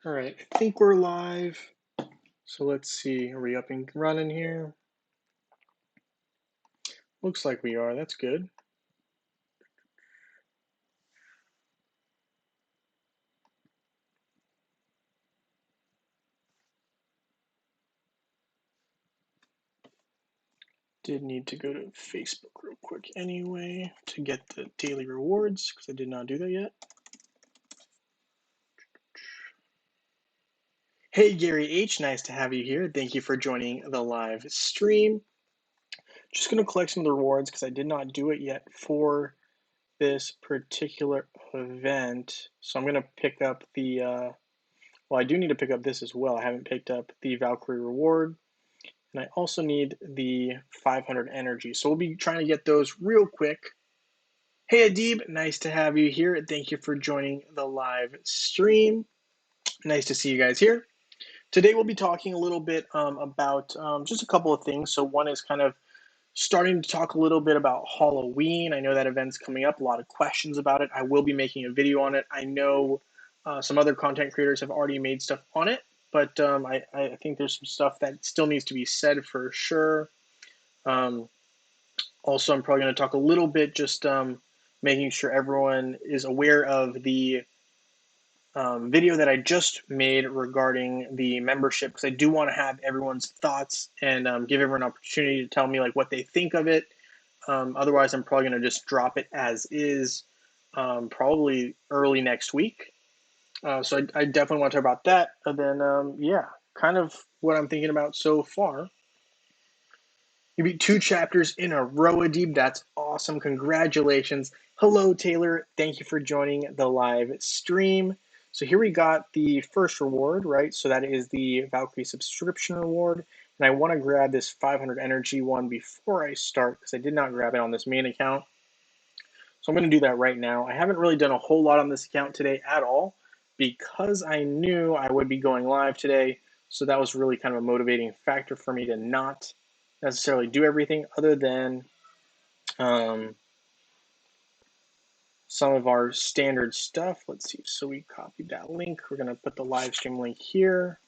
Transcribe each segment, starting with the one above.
All right, I think we're live. So let's see, are we up and running here? Looks like we are, that's good. Did need to go to Facebook real quick anyway to get the daily rewards because I did not do that yet. Hey Gary H, nice to have you here. Thank you for joining the live stream. Just going to collect some of the rewards because I did not do it yet for this particular event. So I'm going to pick up the, well, I do need to pick up this as well. I haven't picked up the Valkyrie reward. And I also need the 500 energy. So we'll be trying to get those real quick. Hey Adib, nice to have you here. Thank you for joining the live stream. Nice to see you guys here. Today we'll be talking a little bit about just a couple of things. So one is kind of starting to talk a little bit about Halloween. I know that event's coming up, a lot of questions about it. I will be making a video on it. I know some other content creators have already made stuff on it, but I think there's some stuff that still needs to be said for sure. Also, I'm probably going to talk a little bit just making sure everyone is aware of the video that I just made regarding the membership, because I do want to have everyone's thoughts and give everyone an opportunity to tell me like what they think of it. Otherwise, I'm probably going to just drop it as is, probably early next week. So I definitely want to talk about that. And then, yeah, kind of what I'm thinking about so far. You beat 2 chapters in a row, Adib. That's awesome. Congratulations. Hello, Taylor. Thank you for joining the live stream. So here we got the first reward, right? So that is the Valkyrie subscription reward. And I want to grab this 500 energy one before I start because I did not grab it on this main account. So I'm going to do that right now. I haven't really done a whole lot on this account today at all because I knew I would be going live today. So that was really kind of a motivating factor for me to not necessarily do everything other than some of our standard stuff. Let's see. So we copied that link. We're going to put the live stream link here.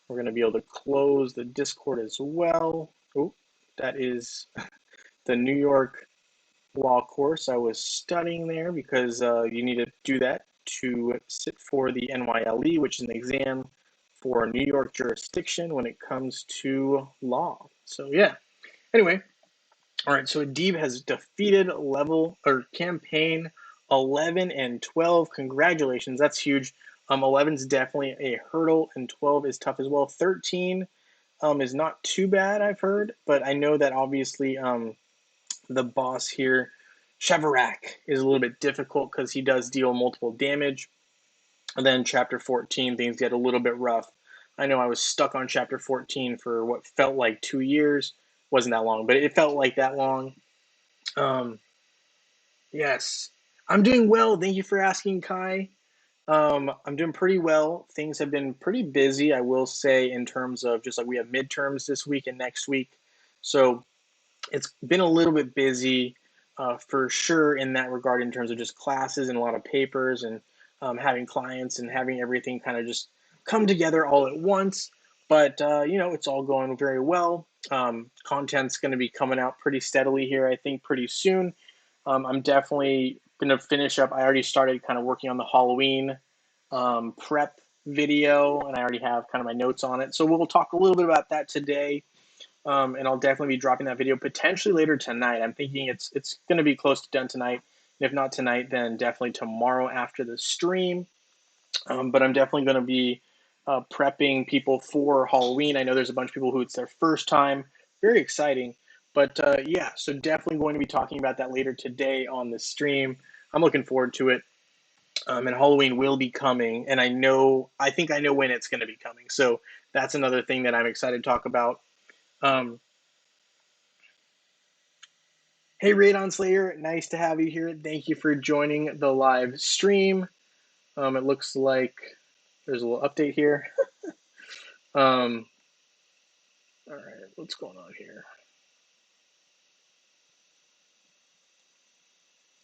We're going to be able to close the Discord as well. Oh, that is the New York law course I was studying there because you need to do that to sit for the NYLE, which is an exam for New York jurisdiction when it comes to law. So yeah. Anyway, all right. So Adib has defeated level or campaign 11 and 12. Congratulations. That's huge. 11 is definitely a hurdle, and 12 is tough as well. 13 is not too bad, I've heard, but I know that obviously the boss here, Shavarak, is a little bit difficult because he does deal multiple damage. And then chapter 14, things get a little bit rough. I know I was stuck on chapter 14 for what felt like 2 years. Wasn't that long, but it felt like that long. Um, yes, I'm doing well. Thank you for asking, Kai. I'm doing pretty well. Things have been pretty busy, I will say, in terms of just like we have midterms this week and next week. So it's been a little bit busy for sure in that regard, in terms of just classes and a lot of papers and having clients and having everything kind of just come together all at once. But it's all going very well. Content's going to be coming out pretty steadily here, I think, pretty soon. I'm definitely going to finish up. I already started kind of working on the Halloween prep video, and I already have kind of my notes on it. So we'll talk a little bit about that today. And I'll definitely be dropping that video potentially later tonight. I'm thinking it's going to be close to done tonight. And if not tonight, then definitely tomorrow after the stream. But I'm definitely going to be prepping people for Halloween. I know there's a bunch of people who it's their first time. Very exciting. But yeah, so definitely going to be talking about that later today on the stream. I'm looking forward to it. And Halloween will be coming, and I think I know when it's going to be coming. So that's another thing that I'm excited to talk about. Um, Hey, Radon Slayer, nice to have you here. Thank you for joining the live stream. It looks like there's a little update here. All right, what's going on here?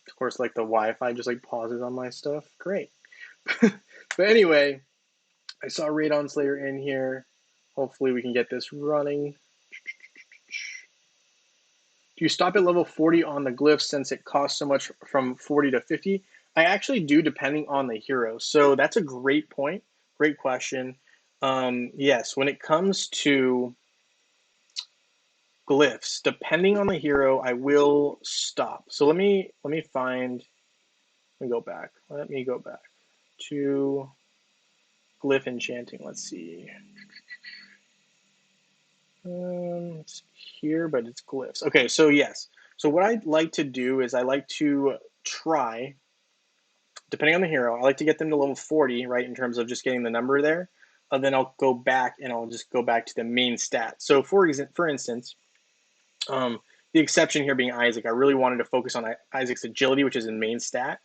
Of course, like the Wi-Fi just like pauses on my stuff. Great. But anyway, I saw Radon Slayer in here. Hopefully we can get this running. Do you stop at level 40 on the glyphs since it costs so much from 40 to 50? I actually do, depending on the hero. So that's a great point. Great question. Yes, when it comes to glyphs, depending on the hero, I will stop. So let me go back. Let me go back to glyph enchanting. Let's see. It's here, but it's glyphs. Okay, so yes. So what I like to do is I like to try, depending on the hero, I like to get them to level 40, right, in terms of just getting the number there. And then I'll go back and I'll just go back to the main stat. So for instance, the exception here being Isaac, I really wanted to focus on Isaac's agility, which is in main stat.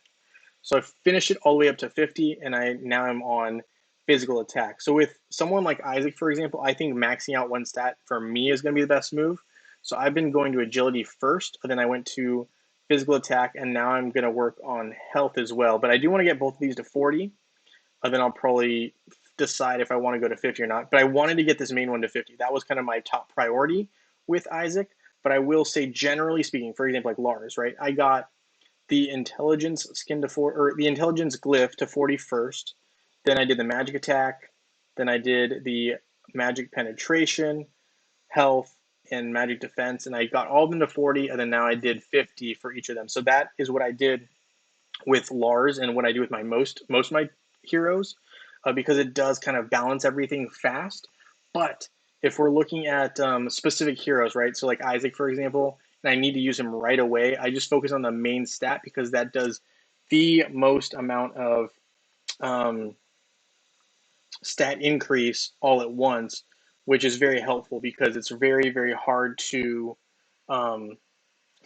So I finished it all the way up to 50, and now I'm on physical attack. So with someone like Isaac, for example, I think maxing out one stat for me is going to be the best move. So I've been going to agility first, and then I went to physical attack, and now I'm going to work on health as well. But I do want to get both of these to 40, and then I'll probably decide if I want to go to 50 or not. But I wanted to get this main one to 50. That was kind of my top priority with Isaac. But I will say, generally speaking, for example, like Lars, right? I got the intelligence skin to the intelligence glyph to 40 first. Then I did the magic attack. Then I did the magic penetration, health, and magic defense, and I got all of them to 40, and then now I did 50 for each of them. So that is what I did with Lars and what I do with my most of my heroes, because it does kind of balance everything fast. But if we're looking at specific heroes, right? So like Isaac, for example, and I need to use him right away, I just focus on the main stat because that does the most amount of stat increase all at once, which is very helpful because it's very, very hard to find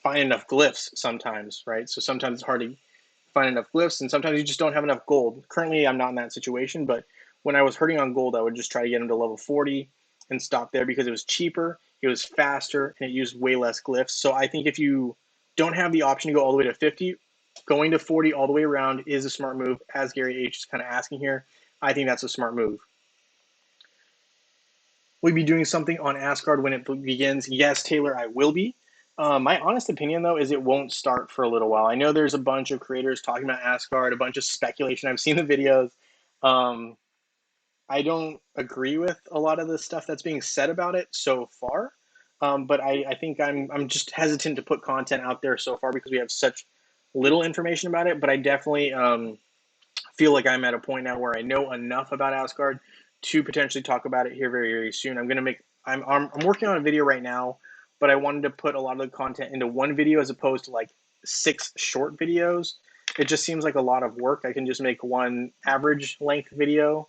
enough glyphs sometimes, right? So sometimes it's hard to find enough glyphs, and sometimes you just don't have enough gold. Currently, I'm not in that situation, but when I was hurting on gold, I would just try to get him to level 40 and stop there because it was cheaper, it was faster, and it used way less glyphs. So I think if you don't have the option to go all the way to 50, going to 40 all the way around is a smart move, as Gary H is kind of asking here. I think that's a smart move. Will you be doing something on Asgard when it begins? Yes, Taylor, I will be. My honest opinion, though, is it won't start for a little while. I know there's a bunch of creators talking about Asgard, a bunch of speculation. I've seen the videos. I don't agree with a lot of the stuff that's being said about it so far. But I think I'm just hesitant to put content out there so far because we have such little information about it. But I definitely feel like I'm at a point now where I know enough about Asgard to potentially talk about it here very, very soon. I'm working on a video right now, but I wanted to put a lot of the content into one video as opposed to like 6 short videos. It just seems like a lot of work. I can just make one average length video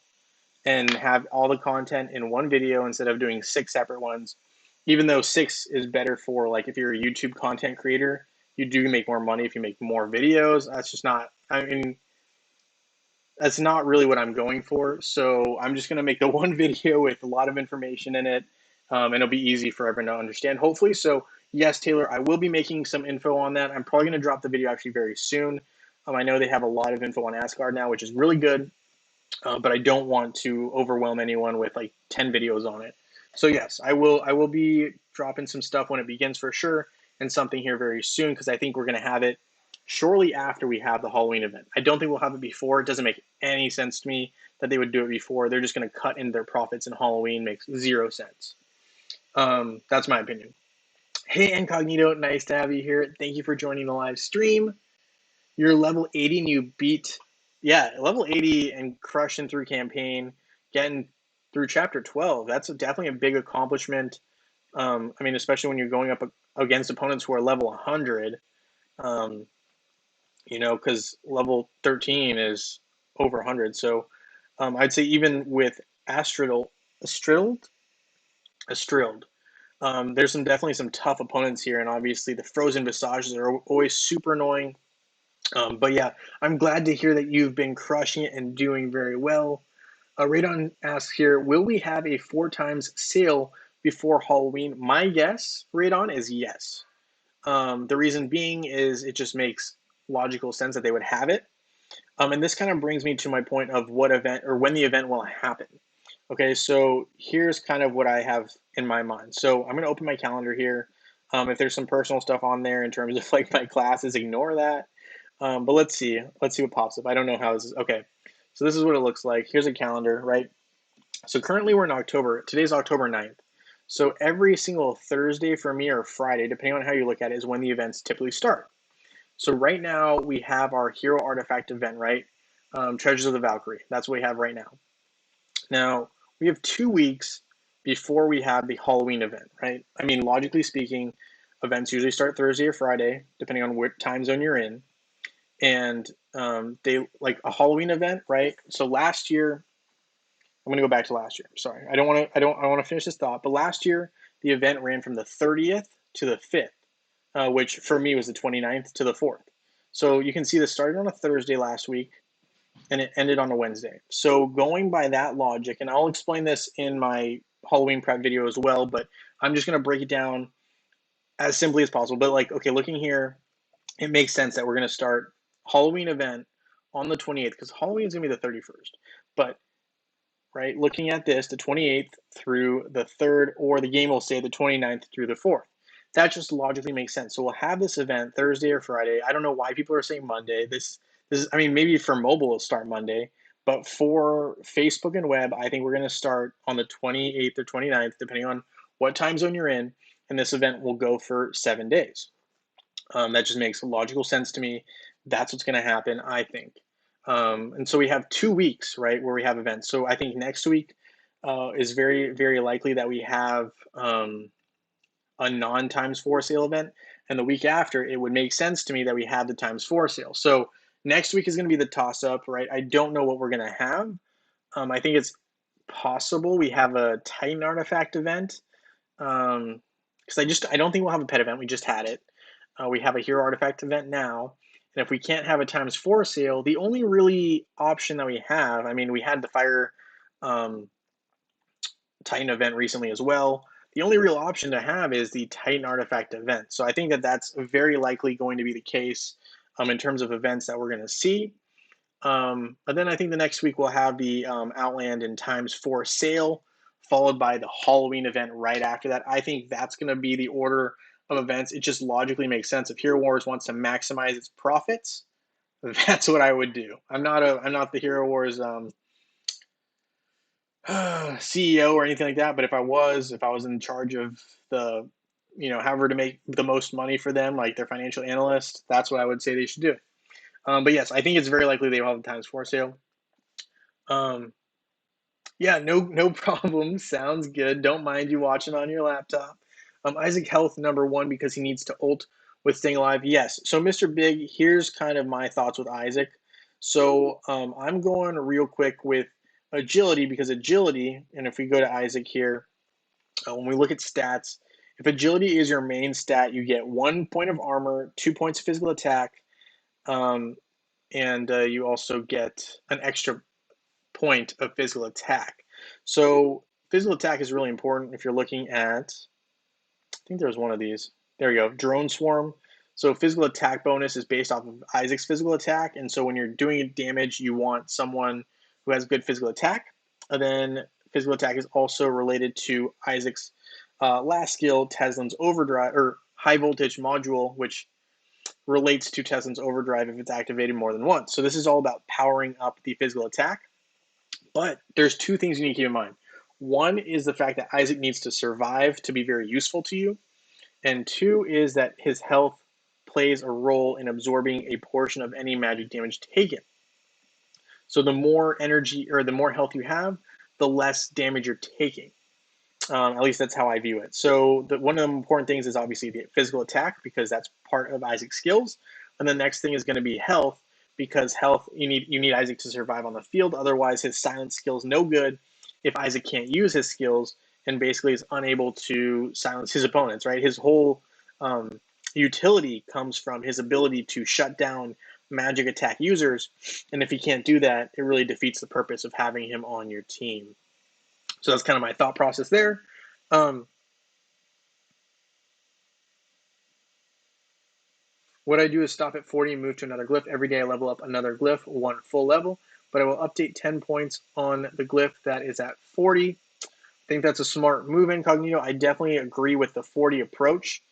and have all the content in one video instead of doing 6 separate ones. Even though 6 is better for like if you're a YouTube content creator, you do make more money if you make more videos. That's not really what I'm going for. So I'm just going to make the one video with a lot of information in it, and it'll be easy for everyone to understand, hopefully. So yes, Taylor, I will be making some info on that. I'm probably going to drop the video actually very soon. I know they have a lot of info on Asgard now, which is really good, but I don't want to overwhelm anyone with like 10 videos on it. So yes, I will be dropping some stuff when it begins for sure, and something here very soon because I think we're going to have it shortly after we have the Halloween event. I don't think we'll have it before. It doesn't make any sense to me that they would do it before. They're just going to cut in their profits in Halloween. Makes 0 sense. That's my opinion. Hey, Incognito, nice to have you here. Thank you for joining the live stream. You're level 80 and you beat, level 80 and crushing through campaign, getting through chapter 12. That's definitely a big accomplishment. Especially when you're going up against opponents who are level 100. Because level 13 is over 100. So I'd say even with Astrilled, there's definitely some tough opponents here, and obviously the Frozen Visages are always super annoying. But yeah, I'm glad to hear that you've been crushing it and doing very well. Radon asks here, will we have a 4 times sale before Halloween? My guess, Radon, is yes. The reason being is it just makes logical sense that they would have it. And this kind of brings me to my point of what event or when the event will happen. Okay, so here's kind of what I have in my mind. So I'm going to open my calendar here. If there's some personal stuff on there in terms of like my classes, ignore that. But let's see what pops up. I don't know how this is. Okay, so this is what it looks like. Here's a calendar, right? So currently we're in October. Today's October 9th. So every single Thursday for me or Friday, depending on how you look at it, is when the events typically start. So right now we have our Hero Artifact event, right? Treasures of the Valkyrie. That's what we have right now. Now, we have 2 weeks before we have the Halloween event, right? I mean, logically speaking, events usually start Thursday or Friday, depending on what time zone you're in. And they like a Halloween event, right? So last year, I'm going to go back to last year. Sorry, I want to finish this thought. But last year, the event ran from the 30th to the 5th, which for me was the 29th to the 4th. So you can see this started on a Thursday last week and it ended on a Wednesday. So going by that logic, and I'll explain this in my Halloween prep video as well, but I'm just going to break it down as simply as possible. But like, okay, looking here, it makes sense that we're going to start Halloween event on the 28th because Halloween is going to be the 31st. But right, looking at this, the 28th through the 3rd, or the game will say the 29th through the 4th. That just logically makes sense. So we'll have this event Thursday or Friday. I don't know why people are saying Monday. This is, I mean, maybe for mobile it'll start Monday, but for Facebook and web, I think we're going to start on the 28th or 29th, depending on what time zone you're in, and this event will go for 7 days. That just makes logical sense to me. That's what's going to happen, I think. And so we have 2 weeks, right, where we have events. So I think next week is very, very likely that we have a non-times 4 sale event. And the week after, it would make sense to me that we have the times 4 sale. So next week is going to be the toss-up, right? I don't know what we're going to have. I think it's possible we have a Titan artifact event. Because I don't think we'll have a pet event. We just had it. We have a hero artifact event now. And if we can't have a times 4 sale, the only really option that we have, I mean, we had the Fire Titan event recently as well. The only real option to have is the Titan artifact event. So I think that that's very likely going to be the case in terms of events that we're going to see. But then I think the next week we'll have the Outland and times 4 sale, followed by the Halloween event right after that. I think that's going to be the order of events. It just logically makes sense. If Hero Wars wants to maximize its profits, that's what I would do. I'm not the Hero Wars CEO or anything like that. But if I was in charge of the, however to make the most money for them, like their financial analyst, that's what I would say they should do. But yes, I think it's very likely they will have the times 4 sale. Yeah, no problem. Sounds good. Don't mind you watching on your laptop. Isaac health #1 because he needs to ult with staying alive. Yes. So Mr. Big, here's kind of my thoughts with Isaac. So I'm going real quick with agility because agility, and if we go to Isaac here, when we look at stats, if agility is your main stat, you get 1 point of armor, 2 points of physical attack, and you also get an extra point of physical attack. So physical attack is really important if you're looking at, I think there's one of these. There we go, drone swarm. So physical attack bonus is based off of Isaac's physical attack. And so when you're doing damage, you want someone who has good physical attack. And then physical attack is also related to Isaac's last skill, Teslin's Overdrive, or High Voltage Module, which relates to Teslin's Overdrive if it's activated more than once. So this is all about powering up the physical attack. But there's 2 things you need to keep in mind. One is the fact that Isaac needs to survive to be very useful to you. And 2 is that his health plays a role in absorbing a portion of any magic damage taken. So the more energy or the more health you have, the less damage you're taking. At least that's how I view it. So one of the important things is obviously the physical attack because that's part of Isaac's skills. And the next thing is going to be health because health, you need Isaac to survive on the field. Otherwise, his silence skill's no good if Isaac can't use his skills and basically is unable to silence his opponents, right? His whole utility comes from his ability to shut down magic attack users. And if he can't do that, it really defeats the purpose of having him on your team. So that's kind of my thought process there. What I do is stop at 40 and move to another glyph. Every day I level up another glyph, 1 full level, but I will update 10 points on the glyph that is at 40. I think that's a smart move, Incognito. I definitely agree with the 40 approach.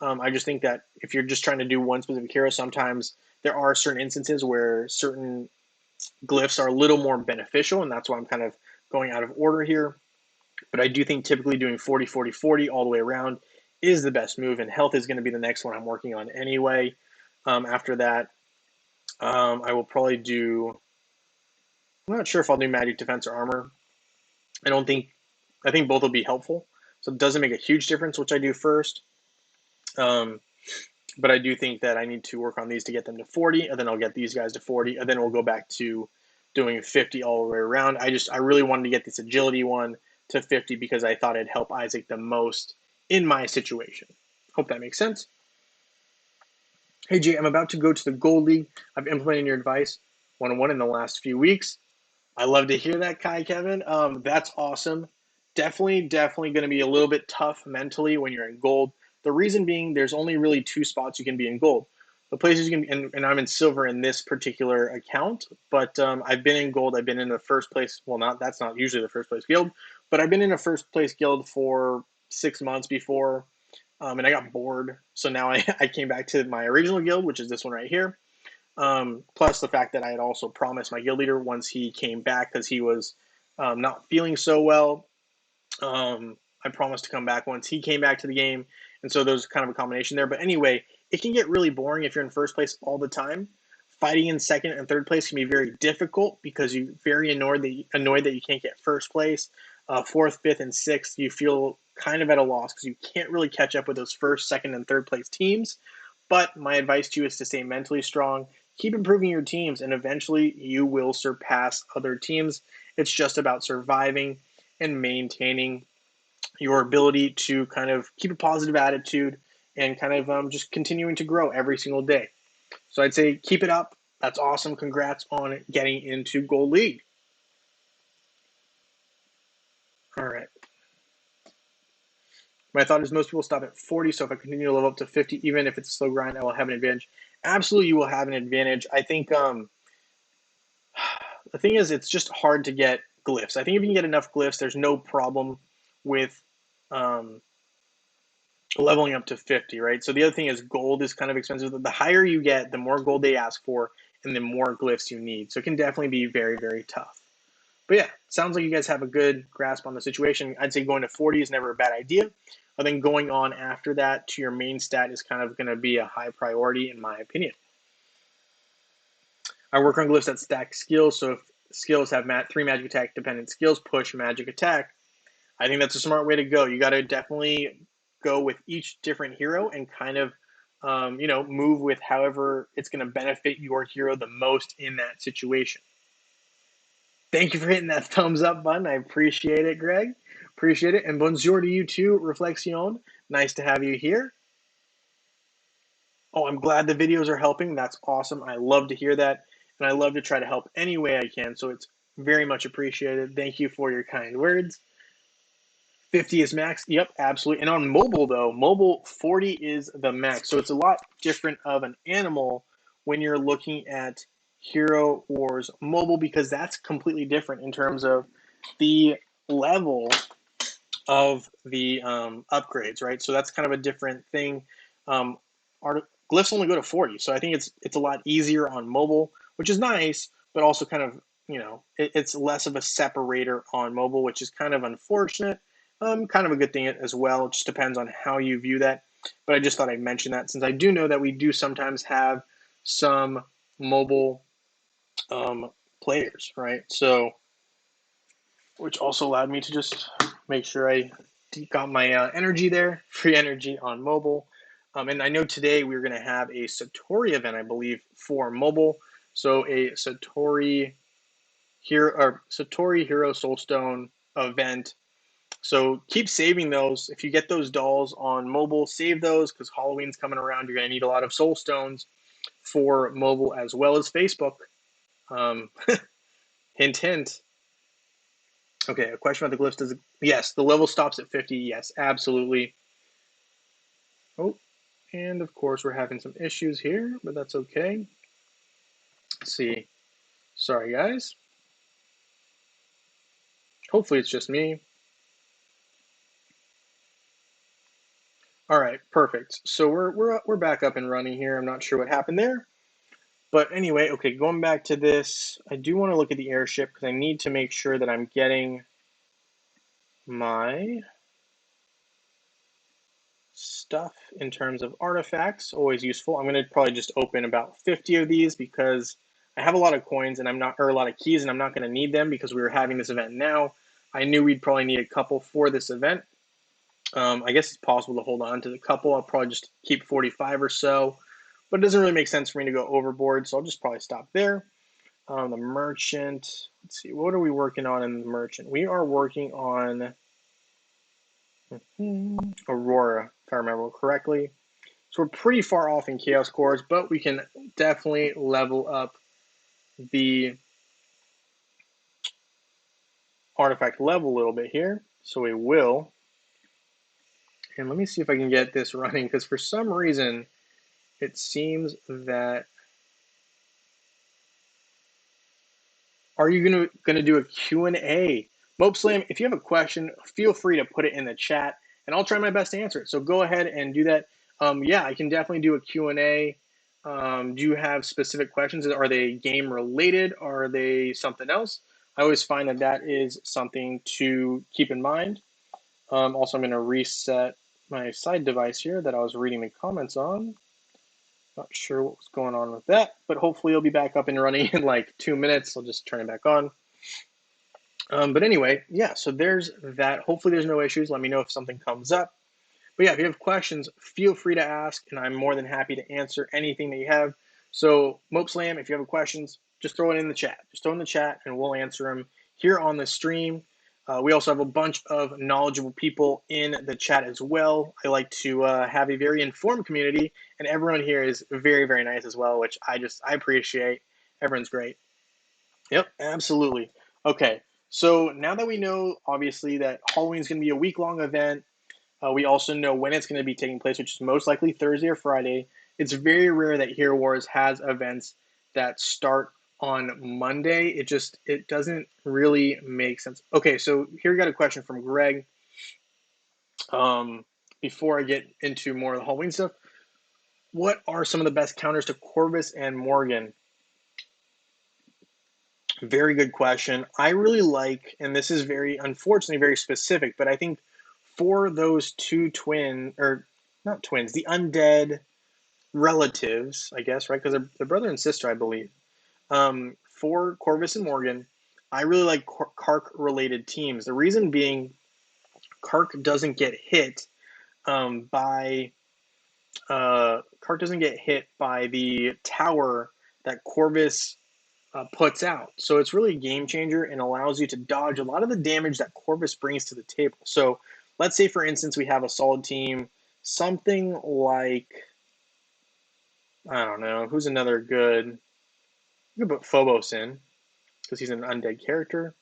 I just think that if you're just trying to do one specific hero, sometimes there are certain instances where certain glyphs are a little more beneficial, and that's why I'm kind of going out of order here. But I do think typically doing 40, 40, 40 all the way around is the best move, and health is going to be the next one I'm working on anyway. After that, I will probably do, I'm not sure if I'll do magic defense or armor. I think both will be helpful. So it doesn't make a huge difference which I do first. But I do think that I need to work on these to get them to 40, and then I'll get these guys to 40, and then we'll go back to doing 50 all the way around. I really wanted to get this agility one to 50 because I thought it'd help Isaac the most in my situation. Hope that makes sense. Hey Jay, I'm about to go to the Gold League. I've implemented your advice 1-on-1 in the last few weeks. I love to hear that, Kai Kevin. That's awesome. Definitely going to be a little bit tough mentally when you're in gold. The reason being, there's only really 2 spots you can be in gold. The places you can, and I'm in silver in this particular account, but I've been in gold. I've been in the first place. Well, that's not usually the first place guild, but I've been in a first place guild for 6 months before, and I got bored. So now I came back to my original guild, which is this one right here. Plus the fact that I had also promised my guild leader once he came back, because he was not feeling so well. I promised to come back once he came back to the game, and so there's kind of a combination there. But anyway, it can get really boring if you're in first place all the time. Fighting in second and third place can be very difficult because you're very annoyed that you can't get first place. Fourth, fifth, and sixth, you feel kind of at a loss because you can't really catch up with those first, second, and third place teams. But my advice to you is to stay mentally strong, keep improving your teams, and eventually you will surpass other teams. It's just about surviving and maintaining your ability to kind of keep a positive attitude and kind of just continuing to grow every single day. So I'd say keep it up. That's awesome. Congrats on getting into Gold League. All right. My thought is most people stop at 40, so if I continue to level up to 50, even if it's a slow grind, I will have an advantage. Absolutely, you will have an advantage. I think the thing is, it's just hard to get glyphs. I think if you can get enough glyphs, there's no problem with leveling up to 50, right? So the other thing is gold is kind of expensive. The higher you get, the more gold they ask for, and the more glyphs you need. So it can definitely be very, very tough. But yeah, sounds like you guys have a good grasp on the situation. I'd say going to 40 is never a bad idea. But then going on after that to your main stat is kind of going to be a high priority in my opinion. I work on glyphs that stack skills. So if skills have 3 magic attack dependent skills, push magic attack. I think that's a smart way to go. You got to definitely go with each different hero and kind of, move with however it's going to benefit your hero the most in that situation. Thank you for hitting that thumbs up button. I appreciate it, Greg. Appreciate it. And bonjour to you too, Reflexion. Nice to have you here. Oh, I'm glad the videos are helping. That's awesome. I love to hear that. And I love to try to help any way I can. So it's very much appreciated. Thank you for your kind words. 50 is max. Yep, absolutely. And on mobile, though, mobile 40 is the max. So it's a lot different of an animal when you're looking at Hero Wars Mobile, because that's completely different in terms of the level of the upgrades, right? So that's kind of a different thing. Our glyphs only go to 40, so I think it's a lot easier on mobile, which is nice, but also kind of, it's less of a separator on mobile, which is kind of unfortunate. Kind of a good thing as well. It just depends on how you view that. But I just thought I'd mention that since I do know that we do sometimes have some mobile players, right? So, which also allowed me to just make sure I got my energy there, free energy on mobile. And I know today we're going to have a Satori event, I believe, for mobile. So a Satori Hero Soulstone event. So keep saving those. If you get those dolls on mobile, save those because Halloween's coming around. You're going to need a lot of soul stones for mobile as well as Facebook. Hint, hint. Okay, a question about the glyphs. Yes, the level stops at 50. Yes, absolutely. Oh, And of course, we're having some issues here, but that's okay. Let's see. Sorry, guys. Hopefully it's just me. All right, perfect. So we're back up and running here. I'm not sure what happened there. But anyway, okay, going back to this, I do want to look at the airship because I need to make sure that I'm getting my stuff in terms of artifacts. Always useful. I'm going to probably just open about 50 of these because I have a lot of coins and or a lot of keys, and I'm not going to need them because we were having this event now. I knew we'd probably need a couple for this event. I guess it's possible to hold on to the couple. I'll probably just keep 45 or so, but it doesn't really make sense for me to go overboard, so I'll just probably stop there. The merchant, let's see, what are we working on in the merchant? We are working on Aurora, if I remember correctly. So we're pretty far off in Chaos Cores, but we can definitely level up the artifact level a little bit here. So we will. And let me see if I can get this running, because for some reason, it seems that... Are you gonna do a Q&A? Mopeslam, if you have a question, feel free to put it in the chat, and I'll try my best to answer it. So go ahead and do that. Yeah, I can definitely do a Q&A. Do you have specific questions? Are they game related? Are they something else? I always find that that is something to keep in mind. Also, I'm going to reset my side device here that I was reading the comments on. Not sure what was going on with that, but hopefully it'll be back up and running in like 2 minutes. I'll just turn it back on. But anyway, yeah, so there's that. Hopefully there's no issues. Let me know if something comes up. But yeah, if you have questions, feel free to ask, and I'm more than happy to answer anything that you have. So Mopeslam, if you have questions, just throw it in the chat. Just throw it in the chat, and we'll answer them here on the stream. We also have a bunch of knowledgeable people in the chat as well. I like to have a very informed community, and everyone here is very, very nice as well, which I appreciate. Everyone's great. Yep, absolutely. Okay, so now that we know, obviously, that Halloween is going to be a week-long event, we also know when it's going to be taking place, which is most likely Thursday or Friday. It's very rare that Hero Wars has events that start on Monday. It doesn't really make sense. Okay, so here we got a question from Greg. Before I get into more of the Halloween stuff, what are some of the best counters to Corvus and Morgan? Very good question. I really like, and this is unfortunately very specific, but I think for those two not twins, the undead relatives, I guess, right? Because they're brother and sister, I believe. For Corvus and Morgan, I really like Kark-related teams. The reason being, Kark doesn't get hit by the tower that Corvus puts out. So it's really a game changer and allows you to dodge a lot of the damage that Corvus brings to the table. So let's say, for instance, we have a solid team, something like, I don't know, who's another good? You could put Phobos in because he's an undead character.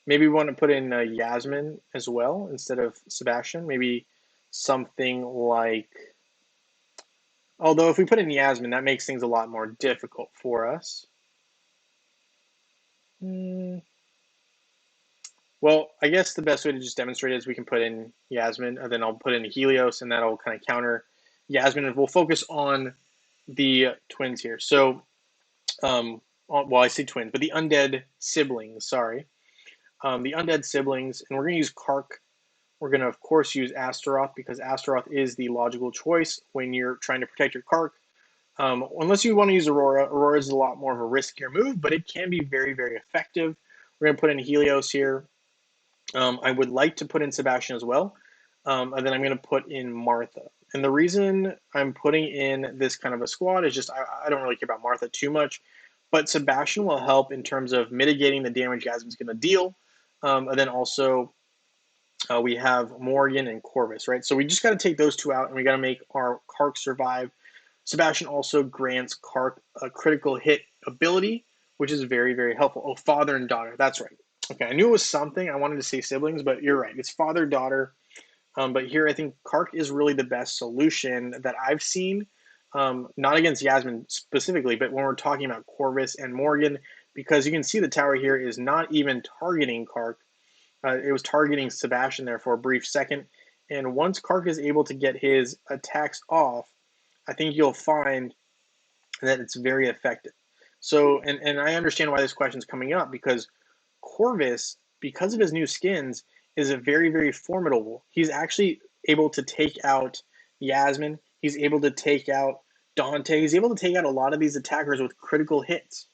Maybe we want to put in Yasmin as well instead of Sebastian. Maybe something like, although if we put in Yasmin, that makes things a lot more difficult for us. Well, I guess the best way to just demonstrate it is we can put in Yasmin, and then I'll put in Helios, and that'll kind of counter Yasmin, and we'll focus on the twins here. So, well, I say twins, but the undead siblings, sorry. The undead siblings, and we're going to use Kark. We're going to, of course, use Astaroth, because Astaroth is the logical choice when you're trying to protect your Kark. Unless you want to use Aurora. Aurora is a lot more of a riskier move, but it can be very, very effective. We're going to put in Helios here. I would like to put in Sebastian as well, and then I'm going to put in Martha. And the reason I'm putting in this kind of a squad is just I don't really care about Martha too much, but Sebastian will help in terms of mitigating the damage Yasmin's going to deal. And then also we have Morgan and Corvus, right? So we just got to take those two out, and we got to make our Kark survive. Sebastian also grants Kark a critical hit ability, which is very, very helpful. Oh, father and daughter. That's right. Okay, I knew it was something. I wanted to say siblings, but you're right. It's father-daughter. But here I think Kark is really the best solution that I've seen. Not against Yasmin specifically, but when we're talking about Corvus and Morgan, because you can see the tower here is not even targeting Kark. It was targeting Sebastian there for a brief second. And once Kark is able to get his attacks off, I think you'll find that it's very effective. So, and I understand why this question is coming up, because Corvus, because of his new skins, is a very, very formidable. He's actually able to take out Yasmin. He's able to take out Dante. He's able to take out a lot of these attackers with critical hits.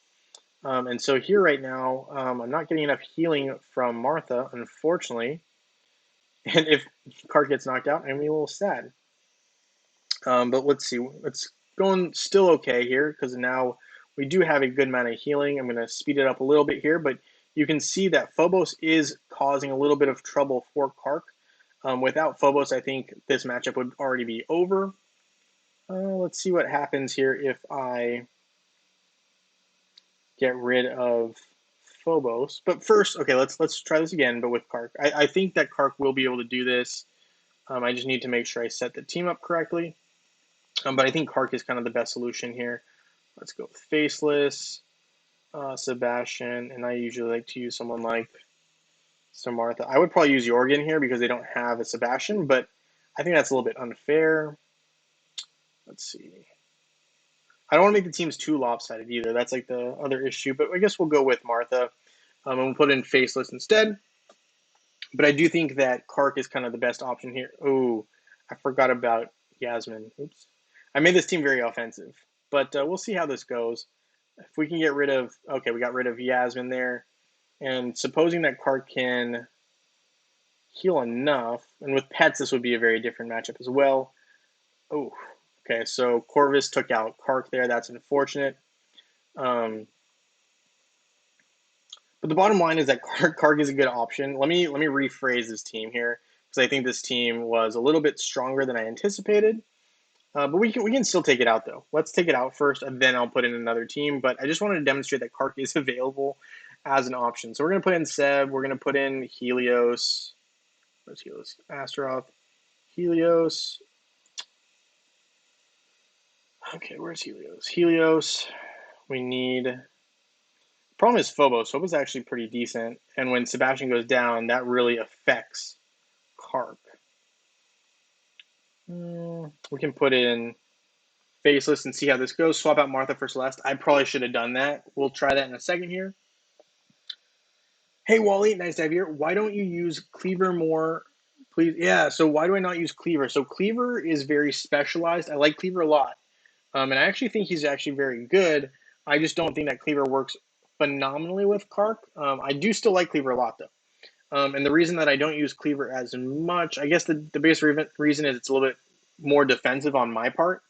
And so here right now, I'm not getting enough healing from Martha, unfortunately. And if Kark gets knocked out, I'm a little sad. But let's see. It's going still okay here because now we do have a good amount of healing. I'm going to speed it up a little bit here, but you can see that Phobos is causing a little bit of trouble for Kark. Without Phobos, I think this matchup would already be over. Let's see what happens here if I get rid of Phobos. But first, okay, let's try this again, but with Kark. I think that Kark will be able to do this. I just need to make sure I set the team up correctly. But I think Kark is kind of the best solution here. Let's go with Faceless, Sebastian, and I usually like to use someone like Samartha. I would probably use Jorgen here because they don't have a Sebastian, but I think that's a little bit unfair. Let's see. I don't want to make the teams too lopsided either. That's like the other issue, but I guess we'll go with Martha. And we'll put in Faceless instead. But I do think that Kark is kind of the best option here. Oh, I forgot about Yasmin. Oops. I made this team very offensive, but we'll see how this goes. If we can get rid of, okay, we got rid of Yasmin there. And supposing that Kark can heal enough, and with pets, this would be a very different matchup as well. Oh, okay, so Corvus took out Kark there. That's unfortunate. But the bottom line is that Kark is a good option. Let me rephrase this team here because I think this team was a little bit stronger than I anticipated. But we can still take it out though. Let's take it out first, and then I'll put in another team. But I just wanted to demonstrate that Kark is available as an option. So we're gonna put in Seb. We're gonna put in Helios. Where's Helios? Astaroth. Helios. Okay, where's Helios? Helios. We need. Problem is Phobos. Phobos is actually pretty decent, and when Sebastian goes down, that really affects Kark. We can put in Faceless and see how this goes. Swap out Martha for Celeste. I probably should have done that. We'll try that in a second here. Hey, Wally, nice to have you here. Why don't you use Cleaver more, please? Yeah, so why do I not use Cleaver? So Cleaver is very specialized. I like Cleaver a lot. And I actually think he's actually very good. I just don't think that Cleaver works phenomenally with Kark. I do still like Cleaver a lot, though. And the reason that I don't use Cleaver as much, I guess the biggest reason is it's a little bit more defensive on my part,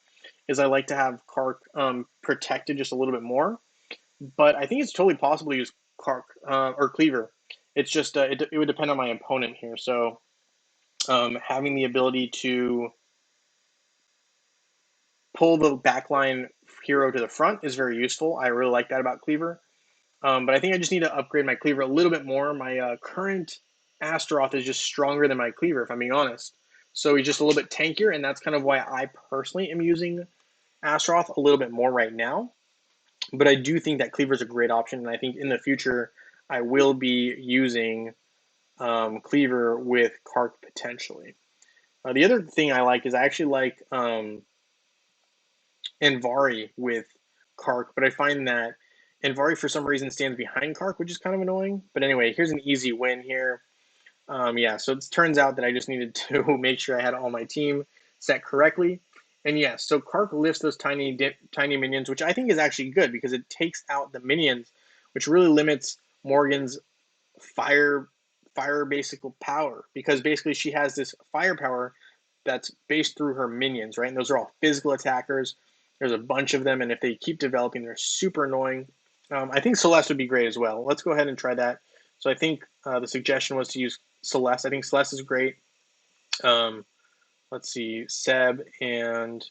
is I like to have Kark protected just a little bit more. But I think it's totally possible to use Kark or Cleaver. It's just it would depend on my opponent here. So having the ability to pull the backline hero to the front is very useful. I really like that about Cleaver. But I think I just need to upgrade my Cleaver a little bit more. My current Astaroth is just stronger than my Cleaver, if I'm being honest. So he's just a little bit tankier, and that's kind of why I personally am using Astaroth a little bit more right now. But I do think that Cleaver is a great option, and I think in the future I will be using Cleaver with Kark potentially. The other thing I like is I actually like Envari with Kark, but I find that Envari for some reason stands behind Kark, which is kind of annoying. But anyway, here's an easy win here. Yeah, so it turns out that I just needed to make sure I had all my team set correctly. And yes, so Kark lifts those tiny minions, which I think is actually good because it takes out the minions, which really limits Morgan's fire basic power, because basically she has this firepower that's based through her minions, right? And those are all physical attackers. There's a bunch of them, and if they keep developing, they're super annoying. I think Celeste would be great as well. Let's go ahead and try that. So I think the suggestion was to use Celeste. I think Celeste is great. Let's see, Seb, and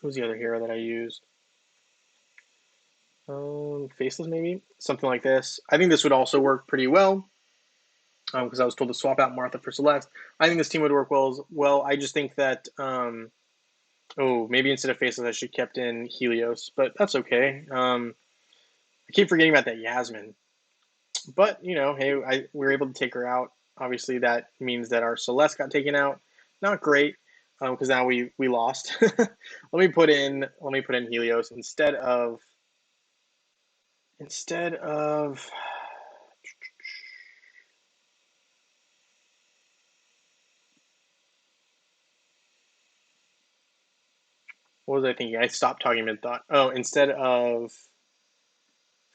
who's the other hero that I used? Faceless, maybe? Something like this. I think this would also work pretty well. because I was told to swap out Martha for Celeste. I think this team would work well as well. I just think that, oh, maybe instead of Faceless, I should have kept in Helios, but that's okay. I keep forgetting about that Yasmin. But, you know, hey, we were able to take her out. Obviously, that means that our Celeste got taken out. Not great, because now we lost. Let me put in Helios instead of what was I thinking? I stopped talking mid thought. Oh, instead of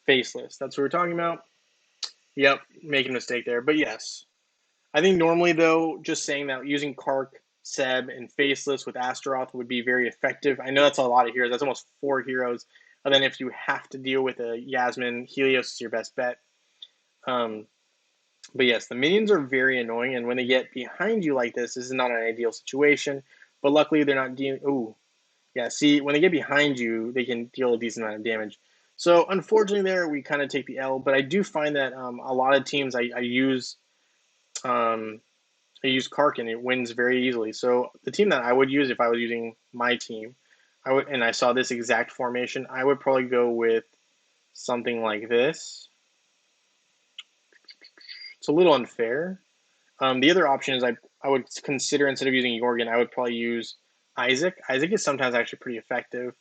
Faceless. That's what we're talking about. Yep, making a mistake there. But yes, I think normally, though, just saying that using Kark, Seb, and Faceless with Astaroth would be very effective. I know that's a lot of heroes. That's almost 4 heroes. And then if you have to deal with a Yasmin, Helios is your best bet. But yes, the minions are very annoying, and when they get behind you like this is not an ideal situation. But luckily, they're not dealing. Ooh, yeah. See, when they get behind you, they can deal a decent amount of damage. So unfortunately, there we kind of take the L. But I do find that a lot of teams I use. I use Kark and it wins very easily. So the team that I would use if I was using my team, and I saw this exact formation, I would probably go with something like this. It's a little unfair. The other option is I would consider, instead of using Jorgen, I would probably use Isaac. Isaac is sometimes actually pretty effective.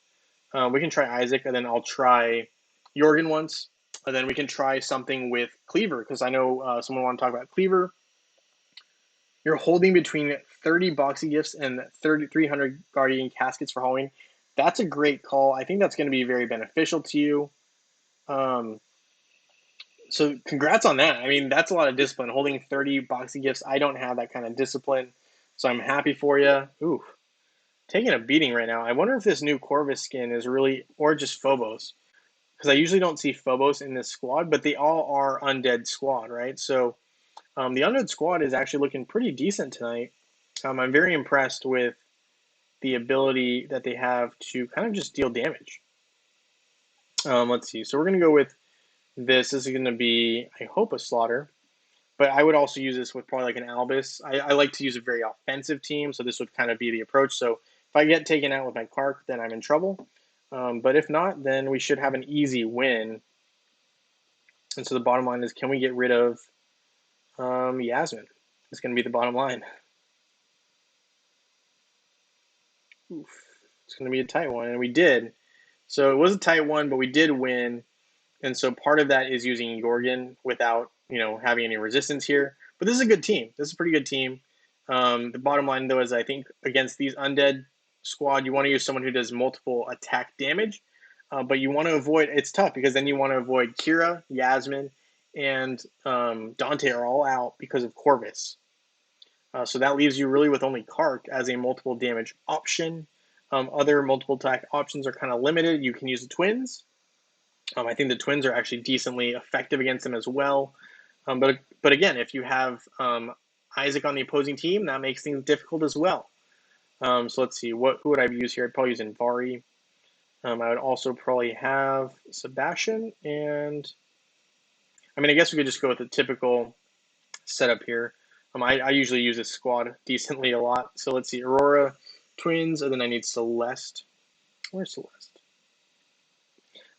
We can try Isaac, and then I'll try Jorgen once, and then we can try something with Cleaver, because I know someone want to talk about Cleaver. You're holding between 30 boxy gifts and 300 guardian caskets for Halloween. That's a great call. I think that's going to be very beneficial to you. So congrats on that. I mean, that's a lot of discipline. Holding 30 boxy gifts, I don't have that kind of discipline. So I'm happy for you. Ooh, taking a beating right now. I wonder if this new Corvus skin is really, or just Phobos. Because I usually don't see Phobos in this squad, but they all are undead squad, right? So the undead squad is actually looking pretty decent tonight. I'm very impressed with the ability that they have to kind of just deal damage. Let's see. So we're going to go with this. This is going to be, I hope, a Slaughter. But I would also use this with probably like an Albus. I like to use a very offensive team, so this would kind of be the approach. So if I get taken out with my Kark, then I'm in trouble. But if not, then we should have an easy win. And so the bottom line is, can we get rid of Yasmin? It's going to be the bottom line. Oof. It's going to be a tight one, and we did. So it was a tight one, but we did win. And so part of that is using Jorgen without, having any resistance here. But this is a good team. This is a pretty good team. The bottom line, though, is I think against these undead squad, you want to use someone who does multiple attack damage. But you want to avoid, it's tough because then you want to avoid Kira, Yasmin, and Dante are all out because of Corvus. So that leaves you really with only Kark as a multiple damage option. Other multiple attack options are kind of limited. You can use the twins. I think the twins are actually decently effective against them as well. But again, if you have Isaac on the opposing team, that makes things difficult as well. So let's see, who would I use here? I'd probably use Invari. I would also probably have Sebastian, and I guess we could just go with the typical setup here. I usually use this squad decently a lot. So let's see, Aurora, twins, and then I need Celeste. Where's Celeste?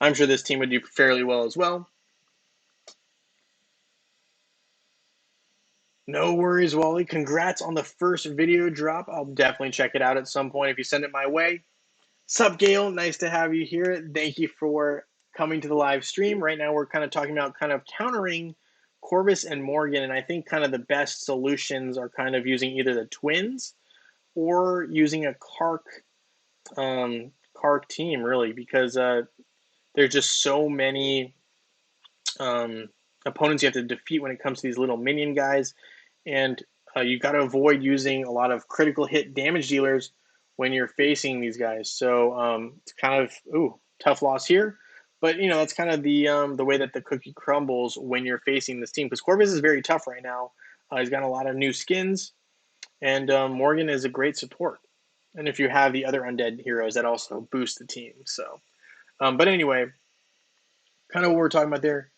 I'm sure this team would do fairly well as well. No worries, Wally. Congrats on the first video drop. I'll definitely check it out at some point if you send it my way. Sup, Gail? Nice to have you here. Thank you for coming to the live stream. Right now we're kind of talking about kind of countering Corvus and Morgan, and I think kind of the best solutions are kind of using either the twins or using a Kark team, really, because there's just so many opponents you have to defeat when it comes to these little minion guys, and you've got to avoid using a lot of critical hit damage dealers when you're facing these guys. So it's kind of tough loss here, but that's kind of the way that the cookie crumbles when you're facing this team, because Corvus is very tough right now. He's got a lot of new skins, and Morgan is a great support. And if you have the other undead heroes, that also boosts the team. So, but anyway, kind of what we're talking about there.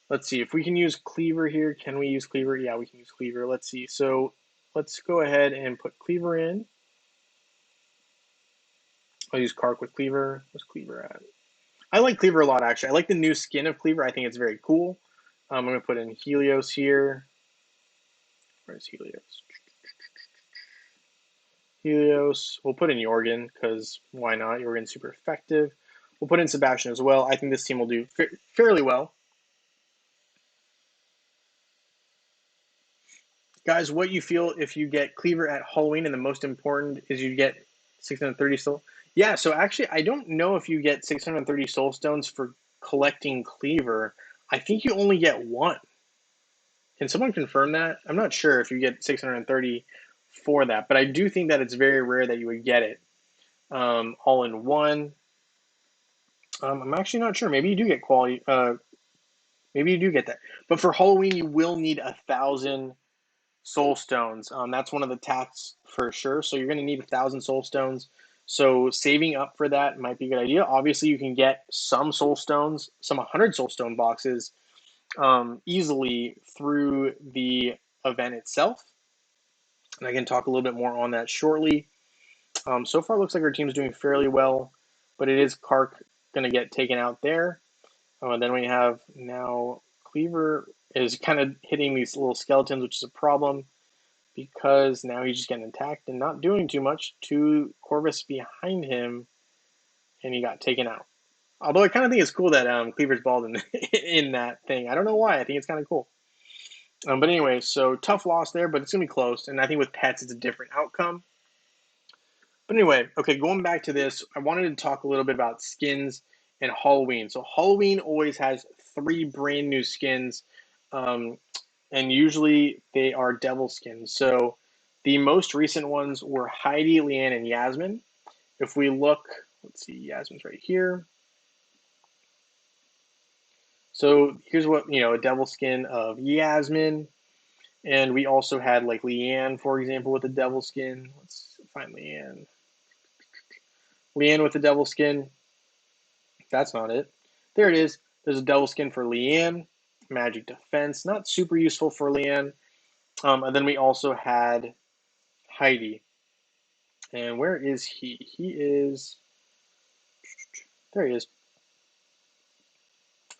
Let's see if we can use Cleaver here. Can we use Cleaver? Yeah, we can use Cleaver. Let's see. So let's go ahead and put Cleaver in. I'll use Kark with Cleaver. Where's Cleaver at? I like Cleaver a lot, actually. I like the new skin of Cleaver. I think it's very cool. I'm going to put in Helios here. Where's Helios? Helios. We'll put in Jorgen, because why not? Jorgen's super effective. We'll put in Sebastian as well. I think this team will do fairly well. Guys, what you feel if you get Cleaver at Halloween, and the most important is you get 630 soul? Yeah, so actually, I don't know if you get 630 soul stones for collecting Cleaver. I think you only get one. Can someone confirm that? I'm not sure if you get 630 for that, but I do think that it's very rare that you would get it all in one. I'm actually not sure. Maybe you do get quality. Maybe you do get that. But for Halloween, you will need 1,000 soul stones. That's one of the tasks for sure. So you're going to need 1,000 soul stones. So saving up for that might be a good idea. Obviously, you can get some soul stones, some 100 soul stone boxes easily through the event itself. And I can talk a little bit more on that shortly. So far, it looks like our team's doing fairly well, but it is Kark going to get taken out there. And then we have now Cleaver is kind of hitting these little skeletons, which is a problem because now he's just getting attacked and not doing too much to Corvus behind him, and he got taken out. Although I kind of think it's cool that Cleaver's bald in that thing. I don't know why. I think it's kind of cool. But anyway, so tough loss there, but it's going to be close. And I think with pets, it's a different outcome. But anyway, okay, going back to this, I wanted to talk a little bit about skins and Halloween. So Halloween always has 3 brand new skins, and usually they are devil skins. So the most recent ones were Heidi, Leanne, and Yasmin. If we look, let's see, Yasmin's right here. So here's what, a devil skin of Yasmin. And we also had like Leanne, for example, with the devil skin. Let's find Leanne. Leanne with the devil skin. That's not it. There it is. There's a devil skin for Leanne. Magic defense. Not super useful for Leanne. And then we also had Heidi. And where is he? He is... There he is.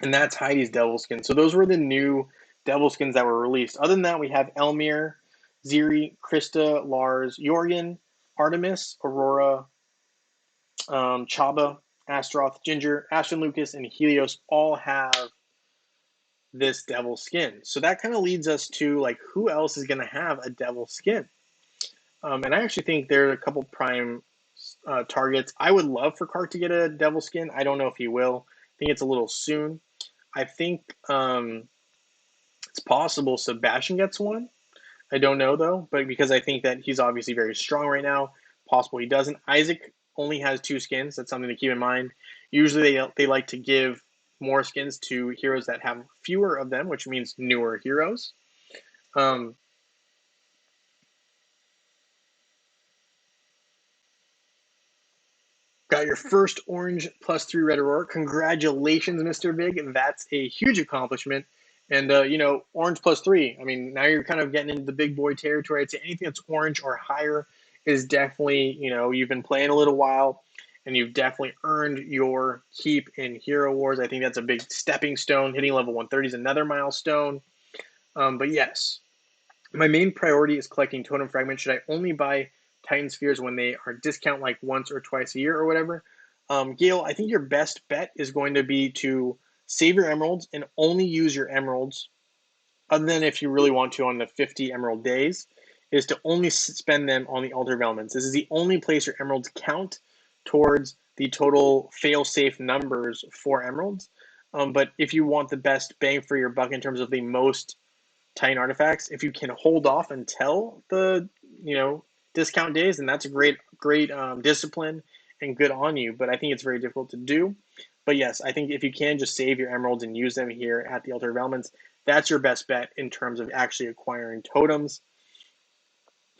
And that's Heidi's devil skin. So those were the new devil skins that were released. Other than that, we have Elmir, Ziri, Krista, Lars, Jorgen, Artemis, Aurora, Chaba, Astaroth, Ginger, Ashton Lucas, and Helios all have this devil skin. So that kind of leads us to like who else is going to have a devil skin. And I actually think there are a couple prime targets. I would love for Kark to get a devil skin. I don't know if he will. I think it's a little soon. I think it's possible Sebastian gets one. I don't know though, but because I think that he's obviously very strong right now, possible he doesn't. Isaac only has 2 skins. That's something to keep in mind. Usually they like to give more skins to heroes that have fewer of them, which means newer heroes. Got your first orange +3 red Aurora. Congratulations, Mr. Big. That's a huge accomplishment. And, orange +3. I mean, now you're kind of getting into the big boy territory. I'd say anything that's orange or higher is definitely, you've been playing a little while and you've definitely earned your keep in Hero Wars. I think that's a big stepping stone. Hitting level 130 is another milestone. But yes, my main priority is collecting totem fragments. Should I only buy Titan Spheres when they are discount like once or twice a year or whatever? Gail, I think your best bet is going to be to save your emeralds and only use your emeralds, other than if you really want to on the 50 emerald days, is to only spend them on the altar of elements. This is the only place your emeralds count towards the total fail-safe numbers for emeralds. But if you want the best bang for your buck in terms of the most Titan artifacts, if you can hold off until the discount days, then that's a great discipline and good on you. But I think it's very difficult to do. But yes, I think if you can just save your emeralds and use them here at the altar of elements, that's your best bet in terms of actually acquiring totems,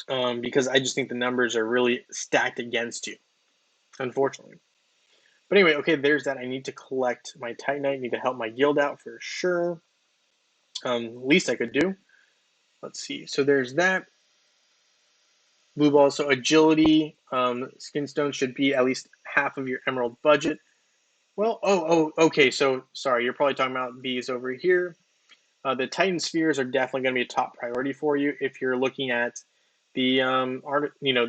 because I just think the numbers are really stacked against you, unfortunately. But anyway, okay, there's that. I need to collect my Titanite. I need to help my guild out for sure. Least I could do. Let's see. So there's that. Blue ball. So agility, skin stone should be at least half of your emerald budget. Well, okay. So sorry, you're probably talking about these over here. The Titan spheres are definitely going to be a top priority for you if you're looking at the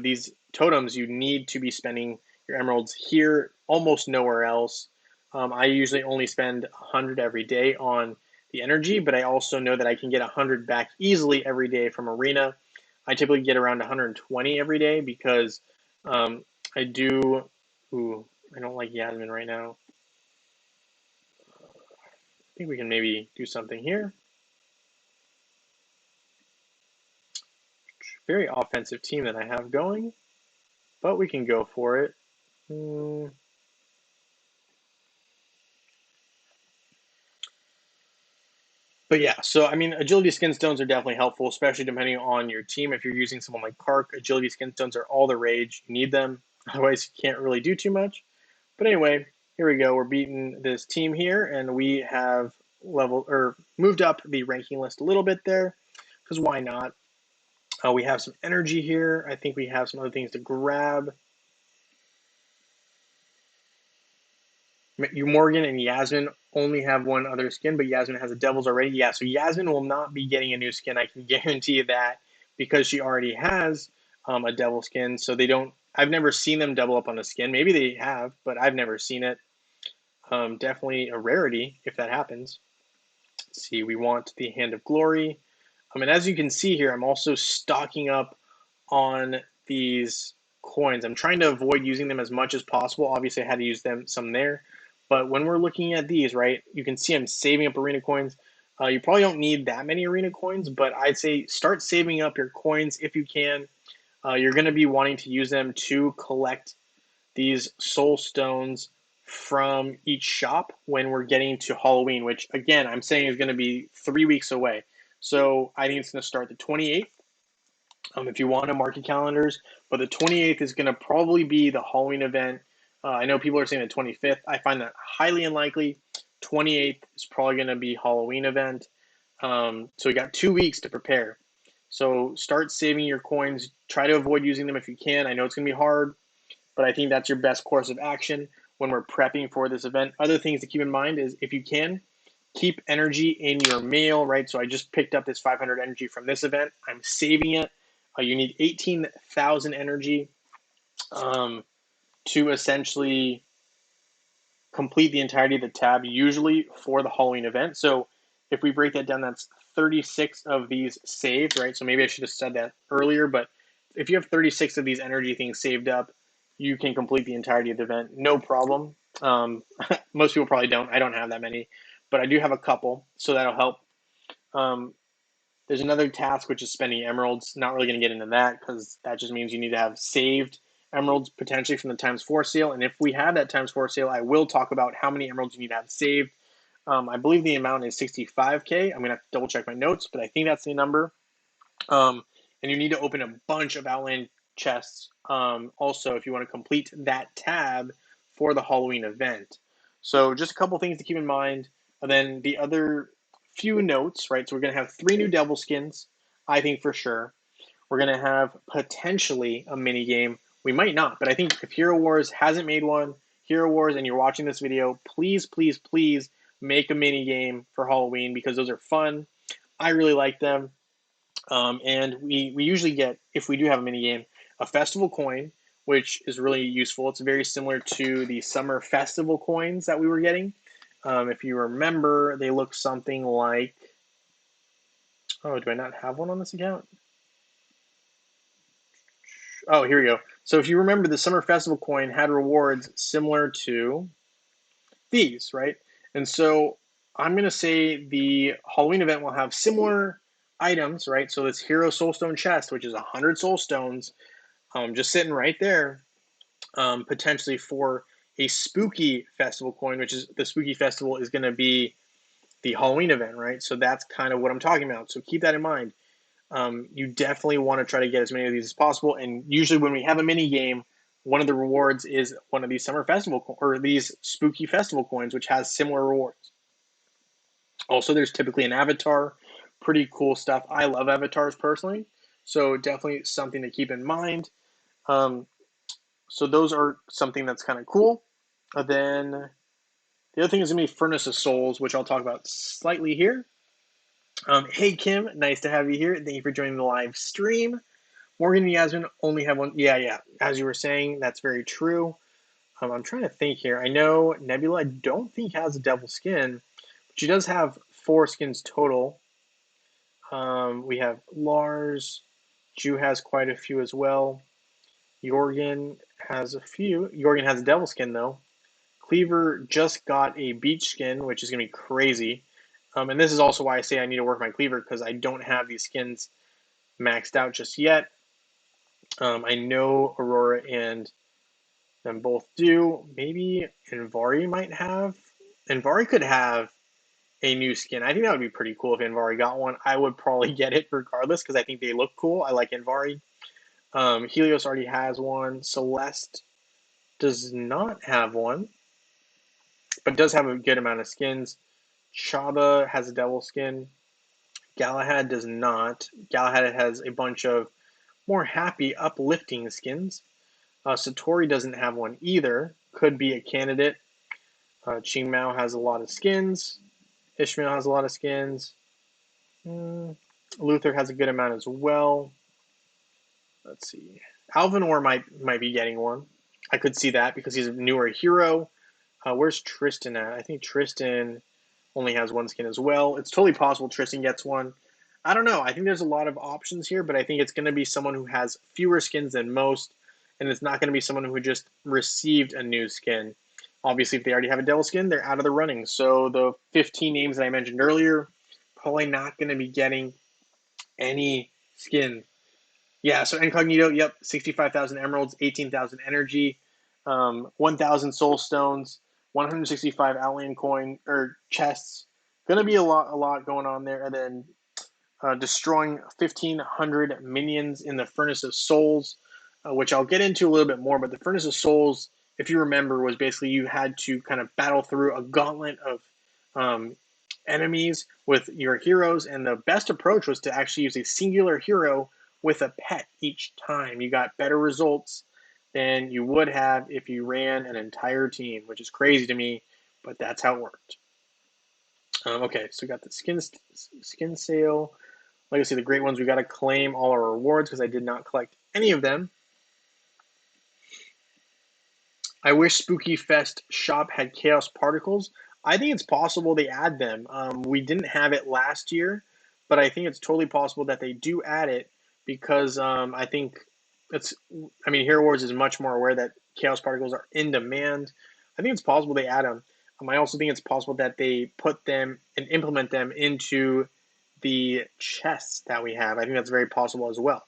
these totems. You need to be spending your emeralds here, almost nowhere else. I usually only spend 100 every day on the energy, but I also know that I can get 100 back easily every day from arena. I typically get around 120 every day because I do. Ooh, I don't like Yasmin right now. I think we can maybe do something here. Very offensive team that I have going, but we can go for it. But yeah, so I mean, agility skin stones are definitely helpful, especially depending on your team. If you're using someone like Kark, agility skin stones are all the rage. You need them, otherwise you can't really do too much. But anyway, here we go. We're beating this team here, and we have moved up the ranking list a little bit there, because why not? We have some energy here. I think we have some other things to grab. You Morgan and Yasmin only have one other skin, but Yasmin has a Devils already. Yeah, so Yasmin will not be getting a new skin. I can guarantee you that because she already has a Devil skin. So they don't. I've never seen them double up on a skin. Maybe they have, but I've never seen it. Definitely a rarity if that happens. Let's see, we want the Hand of Glory. And as you can see here, I'm also stocking up on these coins. I'm trying to avoid using them as much as possible. Obviously, I had to use them some there. But when we're looking at these, right, you can see I'm saving up arena coins. You probably don't need that many arena coins, but I'd say start saving up your coins if you can. You're going to be wanting to use them to collect these soul stones from each shop when we're getting to Halloween, which again, I'm saying is going to be 3 weeks away. So I think it's going to start the 28th. If you want to mark your calendars, but the 28th is going to probably be the Halloween event. I know people are saying the 25th. I find that highly unlikely. 28th is probably going to be Halloween event. So we got 2 weeks to prepare. So start saving your coins. Try to avoid using them if you can. I know it's going to be hard, but I think that's your best course of action when we're prepping for this event. Other things to keep in mind is if you can, keep energy in your mail, right? So I just picked up this 500 energy from this event. I'm saving it. You need 18,000 energy to essentially complete the entirety of the tab, usually for the Halloween event. So if we break that down, that's 36 of these saved, right? So maybe I should have said that earlier, but if you have 36 of these energy things saved up, you can complete the entirety of the event, no problem. Most people probably don't. I don't have that many, but I do have a couple, so that'll help. Um, there's another task, which is spending emeralds. Not really going to get into that because that just means you need to have saved emeralds potentially from the ×4 sale. And if we have that ×4 sale, I will talk about how many emeralds you need to have saved. I believe the amount is 65K. I'm going to have to double check my notes, but I think that's the number. And you need to open a bunch of outland chests also if you want to complete that tab for the Halloween event. So just a couple things to keep in mind. And then the other few notes, right? So we're going to have 3 new devil skins, I think for sure. We're going to have potentially a mini game. We might not, but I think if Hero Wars hasn't made one, Hero Wars, and you're watching this video, please, please, please make a mini game for Halloween because those are fun. I really like them. And we usually get, if we do have a mini game, a festival coin, which is really useful. It's very similar to the summer festival coins that we were getting. If you remember, they look something like, oh, do I not have one on this account? Oh, here we go. So if you remember, the summer festival coin had rewards similar to these, right? And so I'm going to say the Halloween event will have similar items, right? So this Hero Soulstone chest, which is 100 Soulstones, just sitting right there, potentially for a spooky festival coin, which is the spooky festival is going to be the Halloween event, right? So that's kind of what I'm talking about. So keep that in mind. You definitely want to try to get as many of these as possible. And usually when we have a mini game, one of the rewards is one of these summer festival or these spooky festival coins, which has similar rewards. Also, there's typically an avatar pretty cool stuff. I love avatars personally, so definitely something to keep in mind. So those are something that's kind of cool. Then the other thing is going to be Furnace of Souls, which I'll talk about slightly here. Hey, Kim, nice to have you here. Thank you for joining the live stream. Morgan and Yasmin only have one. Yeah. As you were saying, that's very true. I'm trying to think here. I know Nebula, I don't think has a devil skin, but she does have 4 skins total. We have Lars. Ju has quite a few as well. Jorgen has a few. Jorgen has a devil skin, though. Cleaver just got a beach skin, which is going to be crazy. And this is also why I say I need to work my Cleaver, because I don't have these skins maxed out just yet. I know Aurora and them both do. Maybe Anvari might have. Anvari could have a new skin. I think that would be pretty cool if Anvari got one. I would probably get it regardless because I think they look cool. I like Anvari. Helios already has one. Celeste does not have one, but does have a good amount of skins. Chaba has a devil skin. Galahad does not. Galahad has a bunch of more happy, uplifting skins. Satori doesn't have one either. Could be a candidate. Ching Mao has a lot of skins. Ishmael has a lot of skins. Luther has a good amount as well. Let's see. Alvinor might be getting one. I could see that because he's a newer hero. Where's Tristan at? I think Tristan only has one skin as well. It's totally possible Tristan gets one. I don't know. I think there's a lot of options here, but I think it's going to be someone who has fewer skins than most, and it's not going to be someone who just received a new skin. Obviously, if they already have a devil skin, they're out of the running. So the 15 names that I mentioned earlier, probably not going to be getting any skin. Yeah, so Incognito, yep, 65,000 emeralds, 18,000 energy, 1,000 soul stones, 165 outland coin or chests. Gonna be a lot going on there, and then destroying 1,500 minions in the Furnace of Souls, which I'll get into a little bit more. But the Furnace of Souls, if you remember, was basically you had to kind of battle through a gauntlet of enemies with your heroes, and the best approach was to actually use a singular hero with a pet each time. You got better results than you would have if you ran an entire team, which is crazy to me, but that's how it worked. Okay, so we got the skin sale. Like I say, the great ones, we got to claim all our rewards because I did not collect any of them. I wish Spooky Fest shop had chaos particles. I think it's possible they add them. We didn't have it last year, but I think it's totally possible that they do add it because I think Hero Wars is much more aware that chaos particles are in demand. I think it's possible they add them. I also think it's possible that they put them and implement them into the chests that we have. I think that's very possible as well.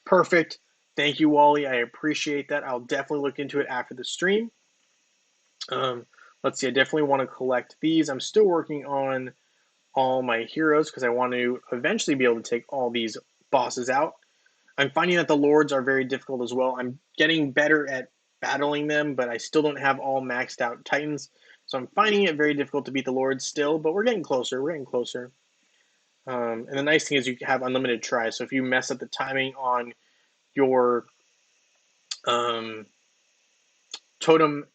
Perfect. Thank you, Wally. I appreciate that. I'll definitely look into it after the stream. Let's see. I definitely want to collect these. I'm still working on all my heroes because I want to eventually be able to take all these bosses out. I'm finding that the lords are very difficult as well. I'm getting better at battling them, but I still don't have all maxed out titans. So I'm finding it very difficult to beat the lords still, but we're getting closer. We're getting closer. And the nice thing is you have unlimited tries. So if you mess up the timing on your totem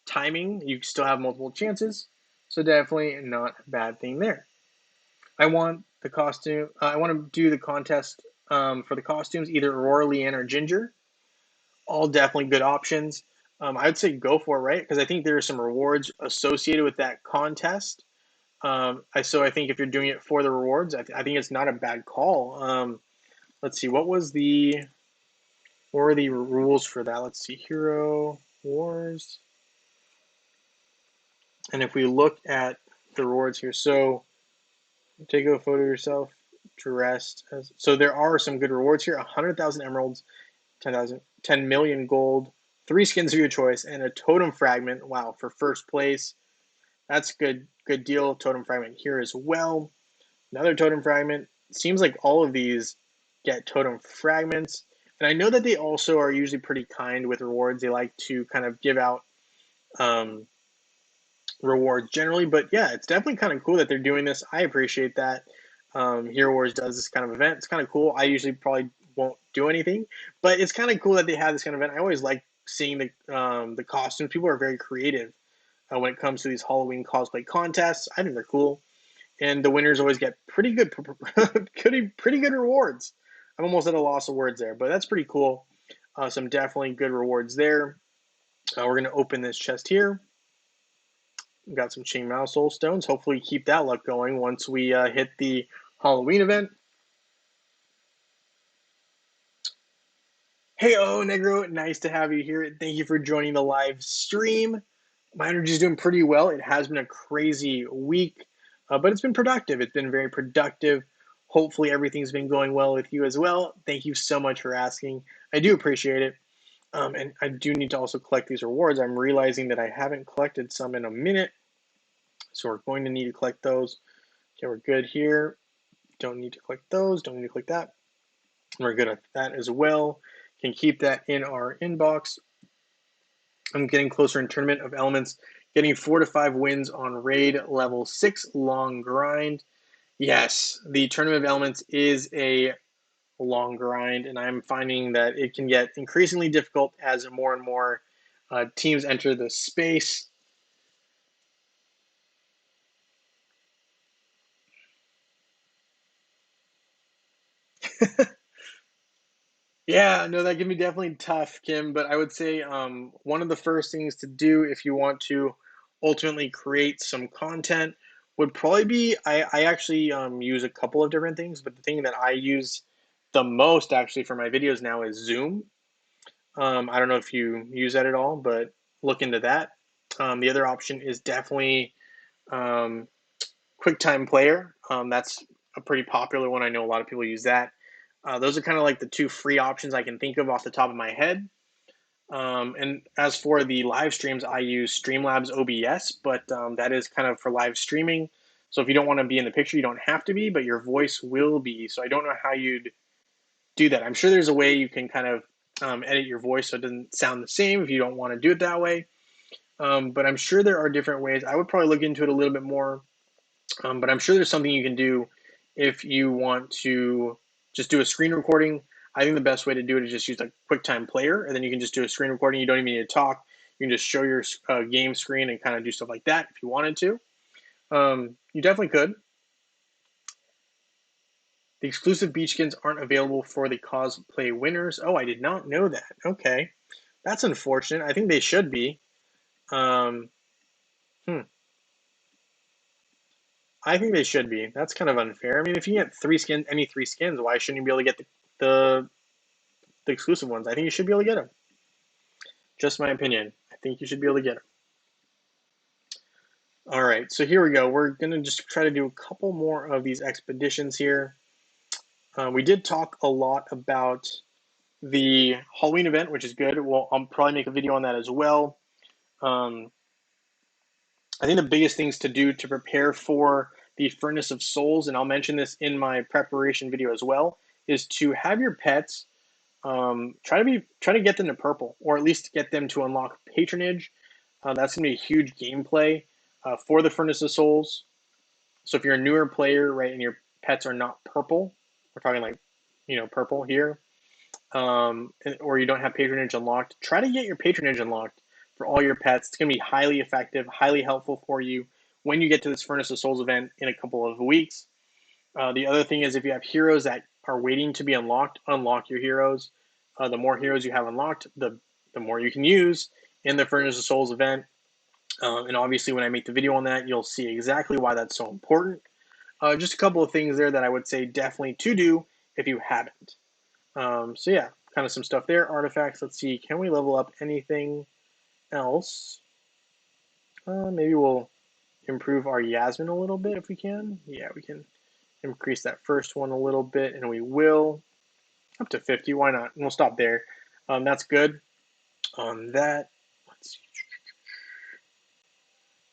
timing, you still have multiple chances. So definitely not a bad thing there. I want the costume. I want to do the contest for the costumes, either Aurora, Leanne, or Ginger. All definitely good options. I would say go for it, right? Because I think there are some rewards associated with that contest. So I think if you're doing it for the rewards, I think it's not a bad call. Let's see, what were the rules for that? Let's see, Hero Wars. And if we look at the rewards here, so take a photo of yourself dressed as. So there are some good rewards here: 100,000 emeralds, 10 million gold, 3 skins of your choice, and a totem fragment. Wow, for first place, that's good. Good deal. Totem fragment here as well. Another totem fragment. Seems like all of these get totem fragments. And I know that they also are usually pretty kind with rewards. They like to kind of give out rewards generally. But yeah, it's definitely kind of cool that they're doing this. I appreciate that. Hero Wars does this kind of event. It's kind of cool. I usually probably won't do anything, but it's kind of cool that they have this kind of event. I always like seeing the costumes. People are very creative when it comes to these Halloween cosplay contests. I think they're cool, and the winners always get pretty good, pretty good rewards. I'm almost at a loss of words there, but that's pretty cool. Some definitely good rewards there. We're going to open this chest here. We've got some chainmail soul stones. Hopefully keep that luck going once we hit the Halloween event. Hey, Negro, nice to have you here. Thank you for joining the live stream. My energy's doing pretty well. It has been a crazy week, but it's been productive. It's been very productive. Hopefully everything's been going well with you as well. Thank you so much for asking. I do appreciate it. And I do need to also collect these rewards. I'm realizing that I haven't collected some in a minute. So we're going to need to collect those. Okay, we're good here. Don't need to collect those. Don't need to collect that. We're good at that as well. Can keep that in our inbox. I'm getting closer in Tournament of Elements, getting 4 to 5 wins on raid level 6 long grind. Yes, the Tournament of Elements is a long grind, and I'm finding that it can get increasingly difficult as more and more teams enter the space. Yeah, no, that can be definitely tough, Kim, but I would say one of the first things to do if you want to ultimately create some content would probably be I actually use a couple of different things, but the thing that I use the most actually for my videos now is Zoom. I don't know if you use that at all, but look into that. The other option is definitely um, QuickTime Player. That's a pretty popular one. I know a lot of people use that. Those are kind of like the two free options I can think of off the top of my head. And as for the live streams, I use Streamlabs OBS, but that is kind of for live streaming. So if you don't want to be in the picture, you don't have to be, but your voice will be. So I don't know how you'd do that. I'm sure there's a way you can kind of edit your voice so it doesn't sound the same if you don't want to do it that way. But I'm sure there are different ways. I would probably look into it a little bit more. But I'm sure there's something you can do if you want to just do a screen recording. I think the best way to do it is just use a QuickTime Player, and then you can just do a screen recording. You don't even need to talk. You can just show your game screen and kind of do stuff like that if you wanted to. You definitely could. The exclusive beach skins aren't available for the cosplay winners. Oh, I did not know that. Okay. That's unfortunate. I think they should be. Um, hmm. I think they should be. That's kind of unfair. I mean, if you get any three skins, why shouldn't you be able to get the exclusive ones? I think you should be able to get them. Just my opinion. I think you should be able to get them. All right, so here we go. We're gonna just try to do a couple more of these expeditions here. We did talk a lot about the Halloween event, which is good. Well, I'll probably make a video on that as well. I think the biggest things to do to prepare for the Furnace of Souls, and I'll mention this in my preparation video as well, is to have your pets try to get them to purple, or at least get them to unlock patronage. That's gonna be a huge gameplay for the Furnace of Souls. So if you're a newer player, right, and your pets are not purple, we're talking like, purple here, or you don't have patronage unlocked, try to get your patronage unlocked for all your pets. It's going to be highly effective, highly helpful for you when you get to this Furnace of Souls event in a couple of weeks. The other thing is if you have heroes that are waiting to be unlocked, unlock your heroes. The more heroes you have unlocked, the more you can use in the Furnace of Souls event. And obviously when I make the video on that, you'll see exactly why that's so important. Just a couple of things there that I would say definitely to do if you haven't. So yeah, kind of some stuff there. Artifacts, let's see, can we level up anything else? Maybe we'll improve our Yasmin a little bit if we can. Yeah, we can increase that first one a little bit, and we will. Up to 50, why not? And we'll stop there. That's good. On that, let's see.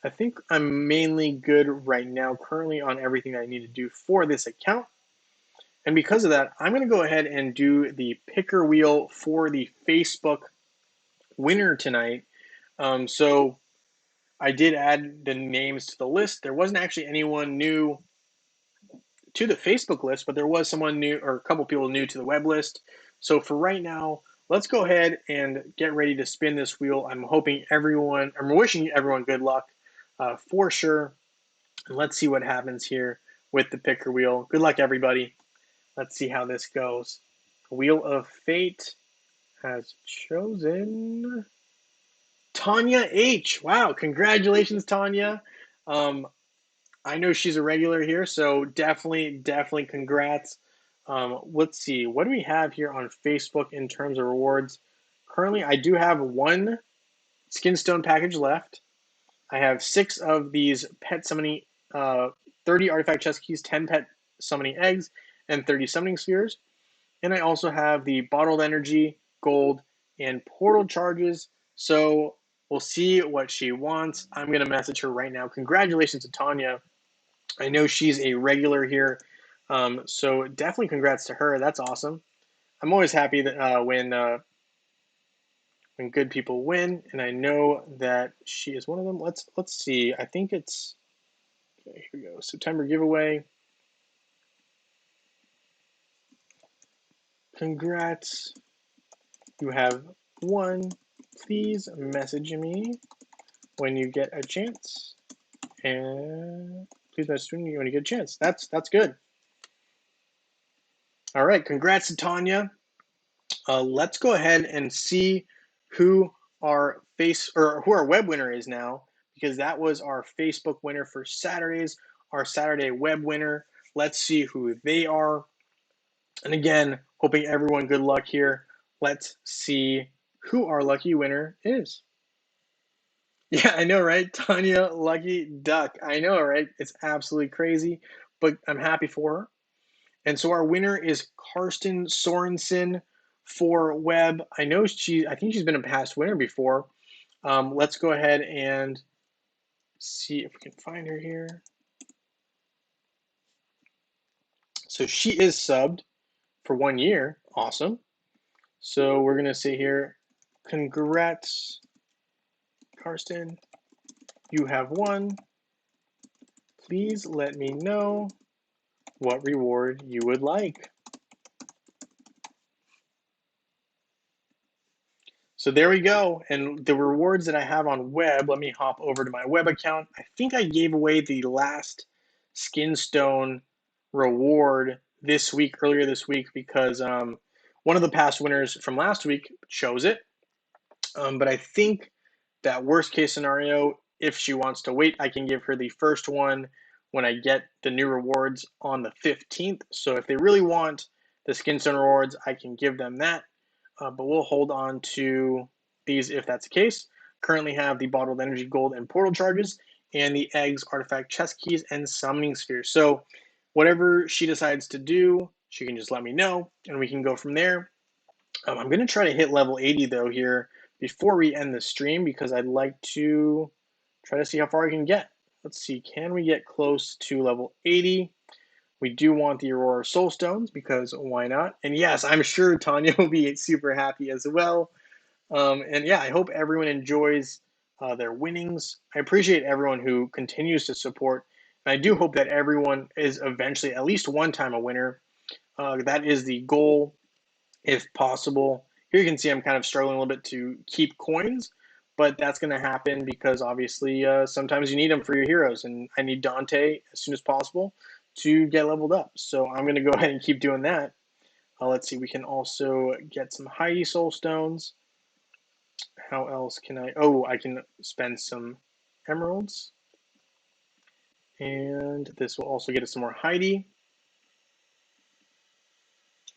I think I'm mainly good right now, currently on everything that I need to do for this account. And because of that, I'm going to go ahead and do the picker wheel for the Facebook winner tonight. So I did add the names to the list. There wasn't actually anyone new to the Facebook list, but there was someone new or a couple people new to the web list. So for right now, let's go ahead and get ready to spin this wheel. I'm wishing everyone good luck for sure. And let's see what happens here with the picker wheel. Good luck, everybody. Let's see how this goes. Wheel of Fate has chosen Tanya H. Wow, congratulations, Tanya. I know she's a regular here, so definitely congrats. Let's see, what do we have here on Facebook in terms of rewards? Currently, I do have one Skinstone package left. I have 6 of these pet summoning, 30 artifact chest keys, 10 pet summoning eggs, and 30 summoning spheres. And I also have the bottled energy, gold, and portal charges. So we'll see what she wants. I'm going to message her right now. Congratulations to Tanya. I know she's a regular here. So definitely congrats to her. That's awesome. I'm always happy that when good people win, and I know that she is one of them. Let's see. I think it's okay, here we go. September giveaway. Congrats. You have won. Please message me when you get a chance. And please message me when you get a chance. That's good. All right. Congrats to Tanya. Let's go ahead and see who our web winner is now, because that was our Facebook winner for Saturdays, our Saturday web winner. Let's see who they are. And again, hoping everyone good luck here. Let's see who our lucky winner is. Yeah, I know, right? Tanya Lucky Duck. I know, right? It's absolutely crazy, but I'm happy for her. And so our winner is Karsten Sorensen for web. I think she's been a past winner before. Let's go ahead and see if we can find her here. So she is subbed for 1 year. Awesome. So we're going to say here, congrats, Karsten. You have won. Please let me know what reward you would like. So there we go. And the rewards that I have on web, let me hop over to my web account. I think I gave away the last Skinstone reward earlier this week, because one of the past winners from last week chose it. But I think that worst case scenario, if she wants to wait, I can give her the first one when I get the new rewards on the 15th. So if they really want the Skinstone rewards, I can give them that. But we'll hold on to these if that's the case. Currently have the bottled energy, gold, and portal charges, and the eggs, artifact chest keys, and summoning spheres. So whatever she decides to do, she can just let me know, and we can go from there. I'm going to try to hit level 80 though here before we end the stream, because I'd like to try to see how far I can get. Let's see, can we get close to level 80? We do want the Aurora Soul Stones, because why not? And yes, I'm sure Tanya will be super happy as well. And yeah, I hope everyone enjoys their winnings. I appreciate everyone who continues to support. And I do hope that everyone is eventually at least one time a winner. That is the goal, if possible. Here you can see I'm kind of struggling a little bit to keep coins, but that's going to happen because obviously sometimes you need them for your heroes, and I need Dante as soon as possible to get leveled up. So I'm going to go ahead and keep doing that. Let's see, we can also get some Heidi Soul Stones. How else can I? Oh, I can spend some emeralds. And this will also get us some more Heidi.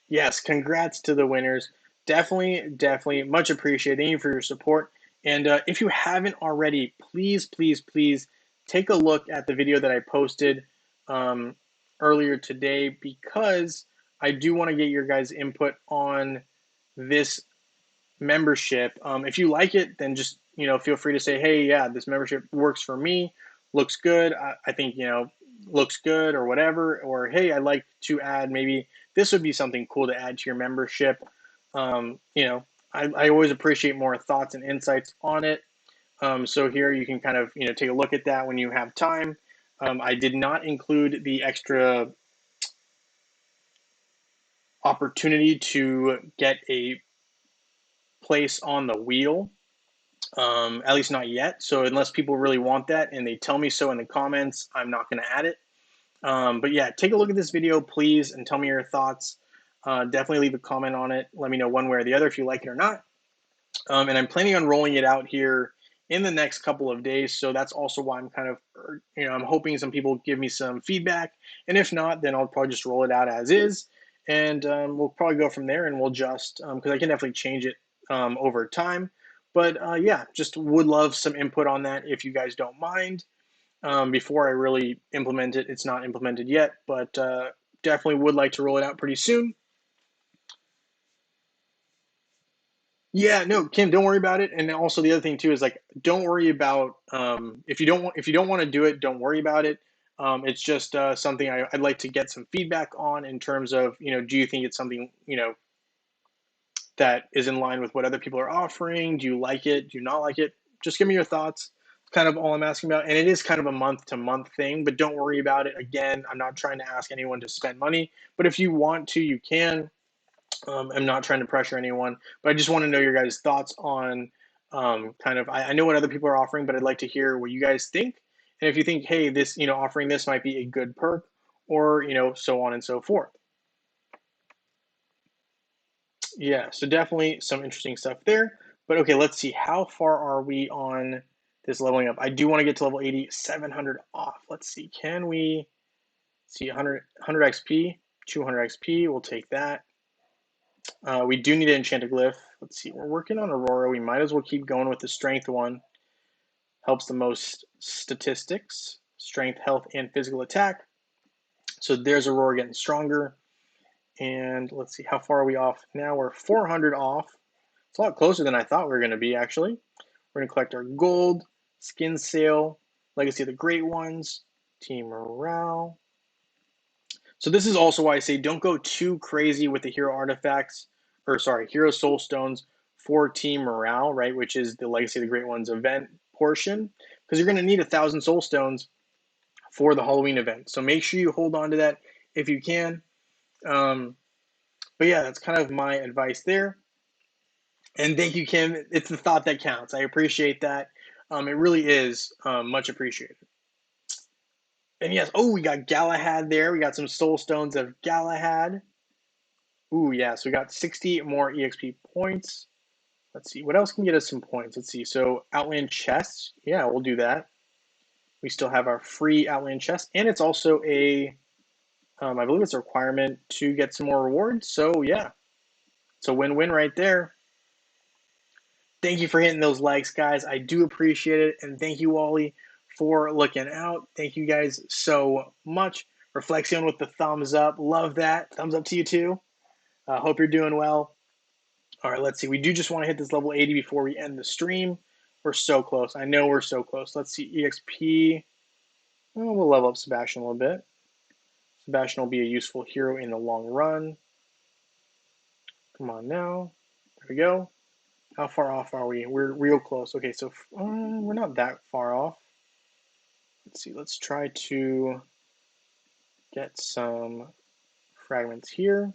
Yes, congrats to the winners. Definitely much appreciated. Thank you for your support. And if you haven't already, please take a look at the video that I posted earlier today, because I do want to get your guys' input on this membership. If you like it, then just feel free to say, hey, yeah, this membership works for me, looks good. I think looks good, or whatever. Or hey, I'd like to add, maybe this would be something cool to add to your membership. I always appreciate more thoughts and insights on it. So here you can kind of take a look at that when you have time. I did not include the extra opportunity to get a place on the wheel, at least not yet. So unless people really want that and they tell me so in the comments, I'm not going to add it. But yeah, take a look at this video, please, and tell me your thoughts. Definitely leave a comment on it. Let me know one way or the other if you like it or not. And I'm planning on rolling it out here in the next couple of days. So that's also why I'm kind of, I'm hoping some people give me some feedback. And if not, then I'll probably just roll it out as is. And we'll probably go from there, and we'll just, because I can definitely change it over time. But yeah, just would love some input on that if you guys don't mind. Before I really implement it, it's not implemented yet, but definitely would like to roll it out pretty soon. Yeah, no, Kim, don't worry about it. And also the other thing too is like, don't worry about if you don't want to do it, don't worry about it. It's just something I'd like to get some feedback on in terms of do you think it's something that is in line with what other people are offering? Do you like it? Do you not like it? Just give me your thoughts. Kind of all I'm asking about. And it is kind of a month to month thing, but don't worry about it. Again, I'm not trying to ask anyone to spend money, but if you want to, you can. I'm not trying to pressure anyone, but I just want to know your guys' thoughts on kind of, I know what other people are offering, but I'd like to hear what you guys think. And if you think, hey, this, offering this might be a good perk, or, so on and so forth. Yeah, so definitely some interesting stuff there. But okay, let's see. How far are we on this leveling up? I do want to get to level 80, 700 off. Let's see. Can we see 100 XP, 200 XP? We'll take that. We do need to enchant a glyph. Let's see, we're working on Aurora. We might as well keep going with the strength one. Helps the most statistics, strength, health, and physical attack. So there's Aurora getting stronger. And let's see, how far are we off? Now we're 400 off. It's a lot closer than I thought we were going to be, actually. We're going to collect our gold, skin sale, Legacy of the Great Ones, team morale. So this is also why I say don't go too crazy with the hero artifacts, or sorry, hero soul stones for team morale, right? Which is the Legacy of the Great Ones event portion, because you're going to need 1,000 soul stones for the Halloween event. So make sure you hold on to that if you can. But yeah, that's kind of my advice there. And thank you, Kim. It's the thought that counts. I appreciate that. It really is much appreciated. And yes, oh, we got Galahad there. We got some soul stones of Galahad. Ooh, yeah, so we got 60 more EXP points. Let's see, what else can get us some points? Let's see, so Outland chests. Yeah, we'll do that. We still have our free Outland chest, and it's also I believe it's a requirement to get some more rewards. So yeah, it's a win-win right there. Thank you for hitting those likes, guys. I do appreciate it, and thank you, Wally, for looking out. Thank you guys so much. Reflexion with the thumbs up. Love that. Thumbs up to you too. Hope you're doing well. All right, let's see. We do just want to hit this level 80 before we end the stream. We're so close. I know we're so close. Let's see. EXP. Oh, we'll level up Sebastian a little bit. Sebastian will be a useful hero in the long run. Come on now. There we go. How far off are we? We're real close. Okay, so we're not that far off. Let's see. Let's try to get some fragments here.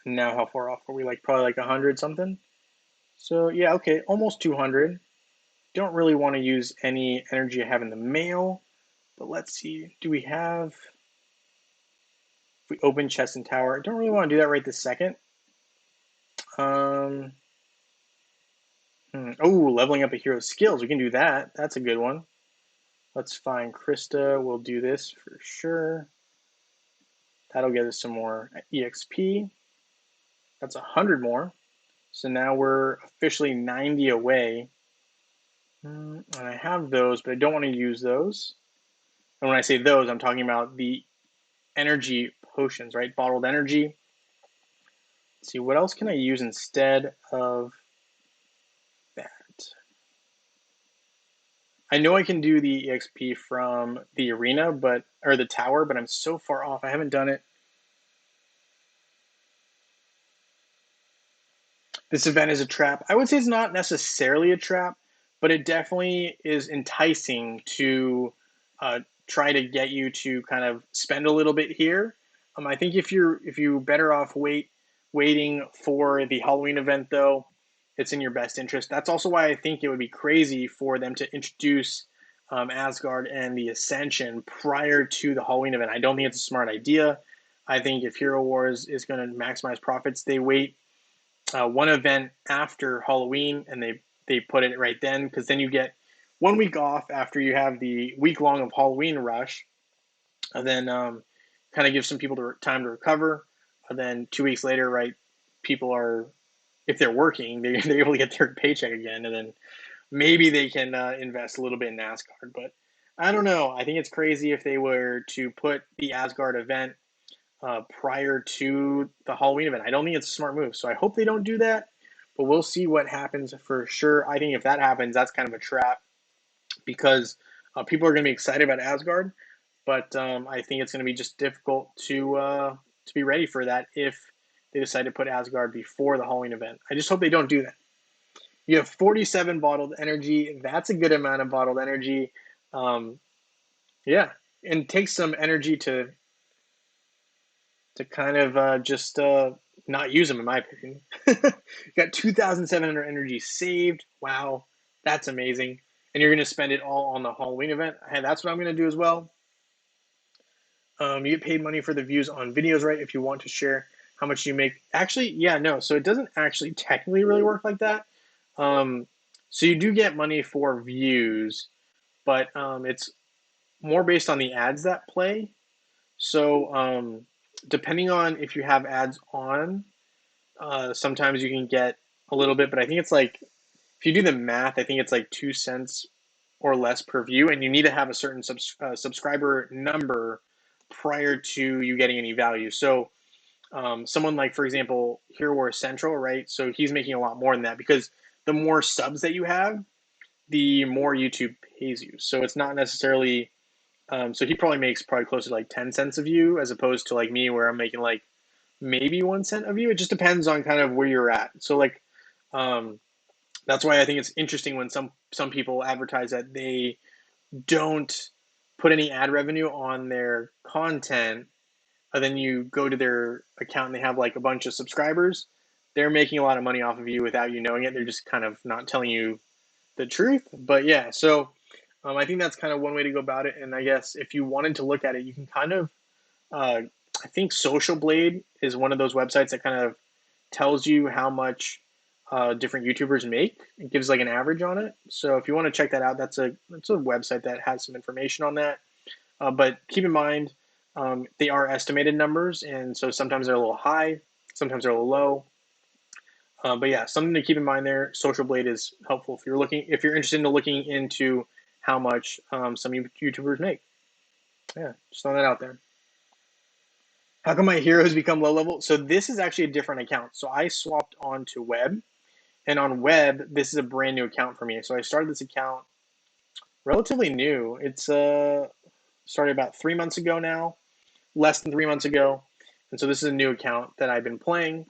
Now, how far off are we? Like probably like 100 something. So yeah, okay, almost 200. Don't really want to use any energy I have in the mail, but let's see. Do we have? If we open chest and tower, I don't really want to do that right this second. Oh, leveling up a hero's skills. We can do that. That's a good one. Let's find Krista. We'll do this for sure. That'll get us some more EXP. That's 100 more. So now we're officially 90 away. And I have those, but I don't want to use those. And when I say those, I'm talking about the energy potions, right? Bottled energy. Let's see, what else can I use instead of that? I know I can do the EXP from the arena, or the tower, but I'm so far off. I haven't done it. This event is a trap. I would say it's not necessarily a trap, but it definitely is enticing to try to get you to kind of spend a little bit here. I think if you better off waiting for the Halloween event though, it's in your best interest. That's also why I think it would be crazy for them to introduce Asgard and the Ascension prior to the Halloween event. I don't think it's a smart idea. I think if Hero Wars is going to maximize profits, they wait one event after Halloween and they put it right then, because then you get 1 week off after you have the week long of Halloween rush, and then kind of give some people time to recover. And then 2 weeks later, right, people are, if they're working, they're able to get their paycheck again, and then maybe they can invest a little bit in Asgard. But I don't know. I think it's crazy if they were to put the Asgard event prior to the Halloween event. I don't think it's a smart move. So I hope they don't do that, but we'll see what happens for sure. I think if that happens, that's kind of a trap, because people are going to be excited about Asgard, but I think it's going to be just difficult to be ready for that if they decide to put Asgard before the Halloween event. I just hope they don't do that. You have 47 bottled energy. That's a good amount of bottled energy. Yeah, and it takes some energy to kind of just not use them, in my opinion. You got 2,700 energy saved. Wow, that's amazing. And you're going to spend it all on the Halloween event. And that's what I'm going to do as well. You get paid money for the views on videos, right? If you want to share how much you make. Actually, yeah, no. So it doesn't actually technically really work like that. So you do get money for views, but it's more based on the ads that play. So depending on if you have ads on, sometimes you can get a little bit, but I think it's like, if you do the math, I think it's like 2 cents or less per view, and you need to have a certain subscriber number prior to you getting any value. So someone like, for example, Hero Wars Central, right? So he's making a lot more than that, because the more subs that you have, the more YouTube pays you. So it's not necessarily, so he probably makes closer to like 10 cents a view, as opposed to like me, where I'm making like maybe 1 cent a view. It just depends on kind of where you're at. So like, that's why I think it's interesting when some people advertise that they don't put any ad revenue on their content, and then you go to their account and they have like a bunch of subscribers. They're making a lot of money off of you without you knowing it. They're just kind of not telling you the truth. But yeah, so I think that's kind of one way to go about it. And I guess if you wanted to look at it, you can kind of, I think Social Blade is one of those websites that kind of tells you how much different YouTubers make. It gives like an average on it. So if you want to check that out, that's a website that has some information on that. But keep in mind, they are estimated numbers, and so sometimes they're a little high, sometimes they're a little low. But yeah, something to keep in mind there. Social Blade is helpful if you're interested in looking into how much some YouTubers make. Yeah, just throwing that out there. How come my heroes become low level? So this is actually a different account. So I swapped on to web, and on web, this is a brand new account for me. So I started this account relatively new. It's started about 3 months ago now, less than 3 months ago. And so this is a new account that I've been playing.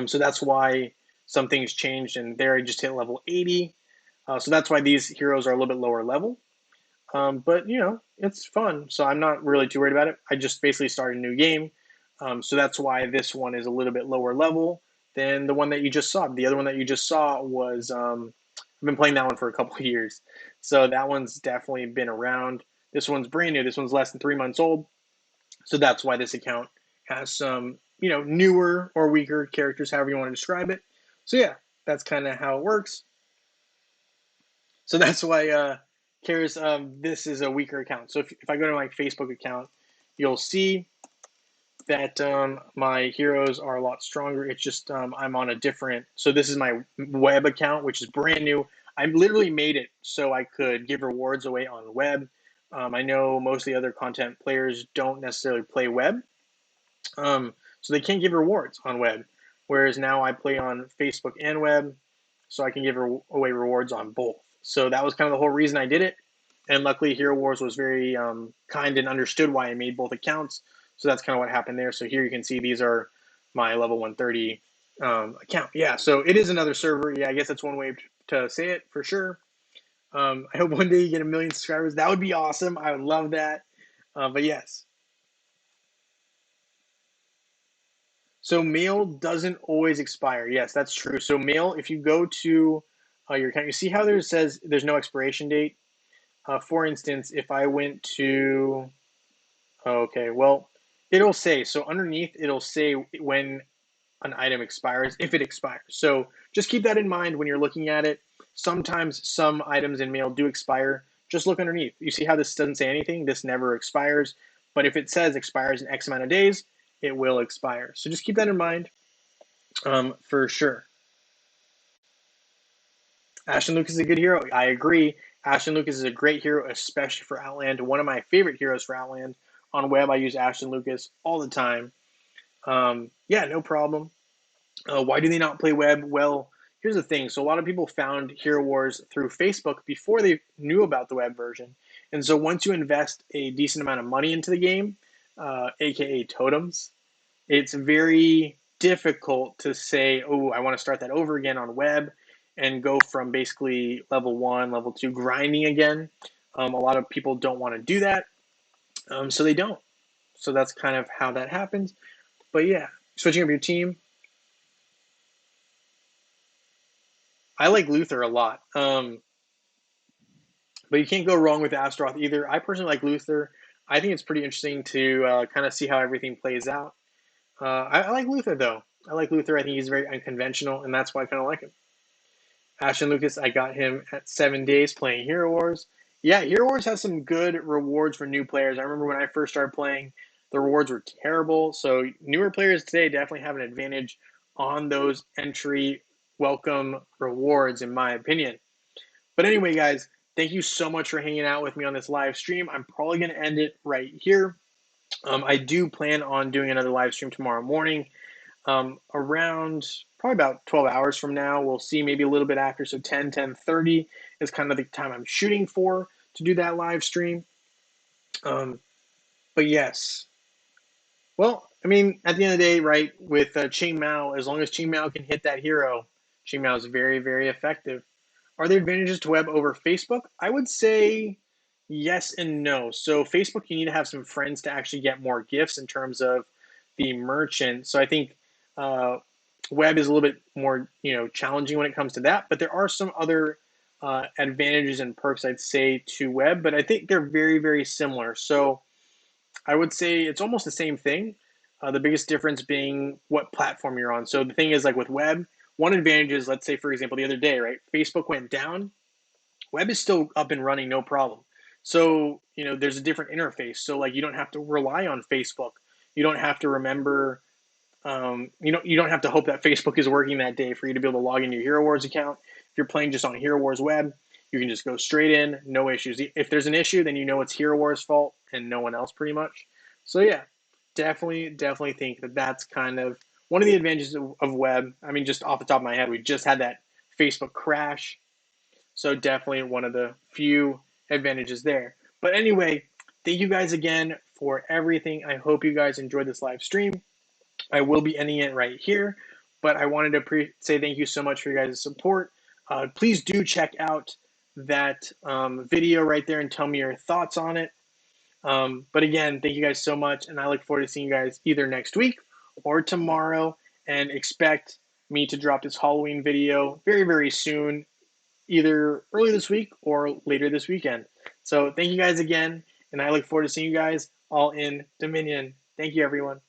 So that's why some things changed, and there I just hit level 80. So that's why these heroes are a little bit lower level. But you know, it's fun, so I'm not really too worried about it. I just basically started a new game, so that's why this one is a little bit lower level than the one that you just saw. The other one that you just saw was I've been playing that one for a couple of years, so that one's definitely been around. This one's brand new. This one's less than 3 months old, so that's why this account has some, you know, newer or weaker characters, however you want to describe it. So yeah, that's kind of how it works. So that's why Karis, this is a weaker account. So if I go to my Facebook account, you'll see that my heroes are a lot stronger. It's just I'm on a different, so this is my web account, which is brand new. I literally made it so I could give rewards away on web. I know most of the other content players don't necessarily play web, so they can't give rewards on web. Whereas now I play on Facebook and web, so I can give away rewards on both. So that was kind of the whole reason I did it. And luckily, Hero Wars was very kind and understood why I made both accounts. So that's kind of what happened there. So here you can see these are my level 130 account. Yeah, so it is another server. Yeah, I guess that's one way to say it for sure. I hope one day you get 1 million subscribers. That would be awesome. I would love that. But yes. So mail doesn't always expire. Yes, that's true. So mail, if you go to your account, you see how there says there's no expiration date. For instance, if I went to, okay, well, it'll say, so underneath it'll say when an item expires, if it expires. So just keep that in mind when you're looking at it. Sometimes some items in mail do expire. Just look underneath. You see how this doesn't say anything? This never expires. But if it says expires in X amount of days, it will expire. So just keep that in mind for sure. Ashton Lucas is a good hero. I agree. Ashton Lucas is a great hero, especially for Outland. One of my favorite heroes for Outland. On web, I use Ashton Lucas all the time. Yeah, no problem. Why do they not play web? Well, here's the thing. So a lot of people found Hero Wars through Facebook before they knew about the web version. And so once you invest a decent amount of money into the game, aka totems, it's very difficult to say, oh, I want to start that over again on web and go from basically level 1, level 2 grinding again. A lot of people don't want to do that, so they don't. So that's kind of how that happens. But yeah, switching up your team. I like Luther a lot. But you can't go wrong with Astaroth either. I personally like Luther. I think it's pretty interesting to kind of see how everything plays out. I like Luther, though. I like Luther. I think he's very unconventional, and that's why I kind of like him. Ashton Lucas, I got him at 7 days playing Hero Wars. Yeah, Hero Wars has some good rewards for new players. I remember when I first started playing, the rewards were terrible. So newer players today definitely have an advantage on those entry welcome rewards, in my opinion. But anyway, guys, thank you so much for hanging out with me on this live stream. I'm probably going to end it right here. I do plan on doing another live stream tomorrow morning around probably about 12 hours from now. We'll see, maybe a little bit after. So 10:30 is kind of the time I'm shooting for to do that live stream. But yes. Well, I mean, at the end of the day, right, with Ching Mao, as long as Ching Mao can hit that hero, Ching Mao is very, very effective. Are there advantages to web over Facebook? I would say yes and no. So Facebook, you need to have some friends to actually get more gifts in terms of the merchant. So I think web is a little bit more, challenging when it comes to that. But there are some other advantages and perks, I'd say, to web. But I think they're very, very similar. So I would say it's almost the same thing. The biggest difference being what platform you're on. So the thing is, like with web, one advantage is, let's say, for example, the other day, right? Facebook went down. Web is still up and running, no problem. So, there's a different interface. So, like, you don't have to rely on Facebook. You don't have to remember, you don't have to hope that Facebook is working that day for you to be able to log into your Hero Wars account. If you're playing just on Hero Wars web, you can just go straight in, no issues. If there's an issue, then you know it's Hero Wars' fault and no one else, pretty much. So, yeah, definitely think that that's kind of one of the advantages of web. I mean, just off the top of my head, we just had that Facebook crash. So definitely one of the few advantages there. But anyway, thank you guys again for everything. I hope you guys enjoyed this live stream. I will be ending it right here, but I wanted to say thank you so much for your guys' support. Please do check out that video right there and tell me your thoughts on it. But again, thank you guys so much, and I look forward to seeing you guys either next week or tomorrow, and expect me to drop this Halloween video very, very soon, either early this week or later this weekend. So thank you guys again, and I look forward to seeing you guys all in Dominion. Thank you, everyone.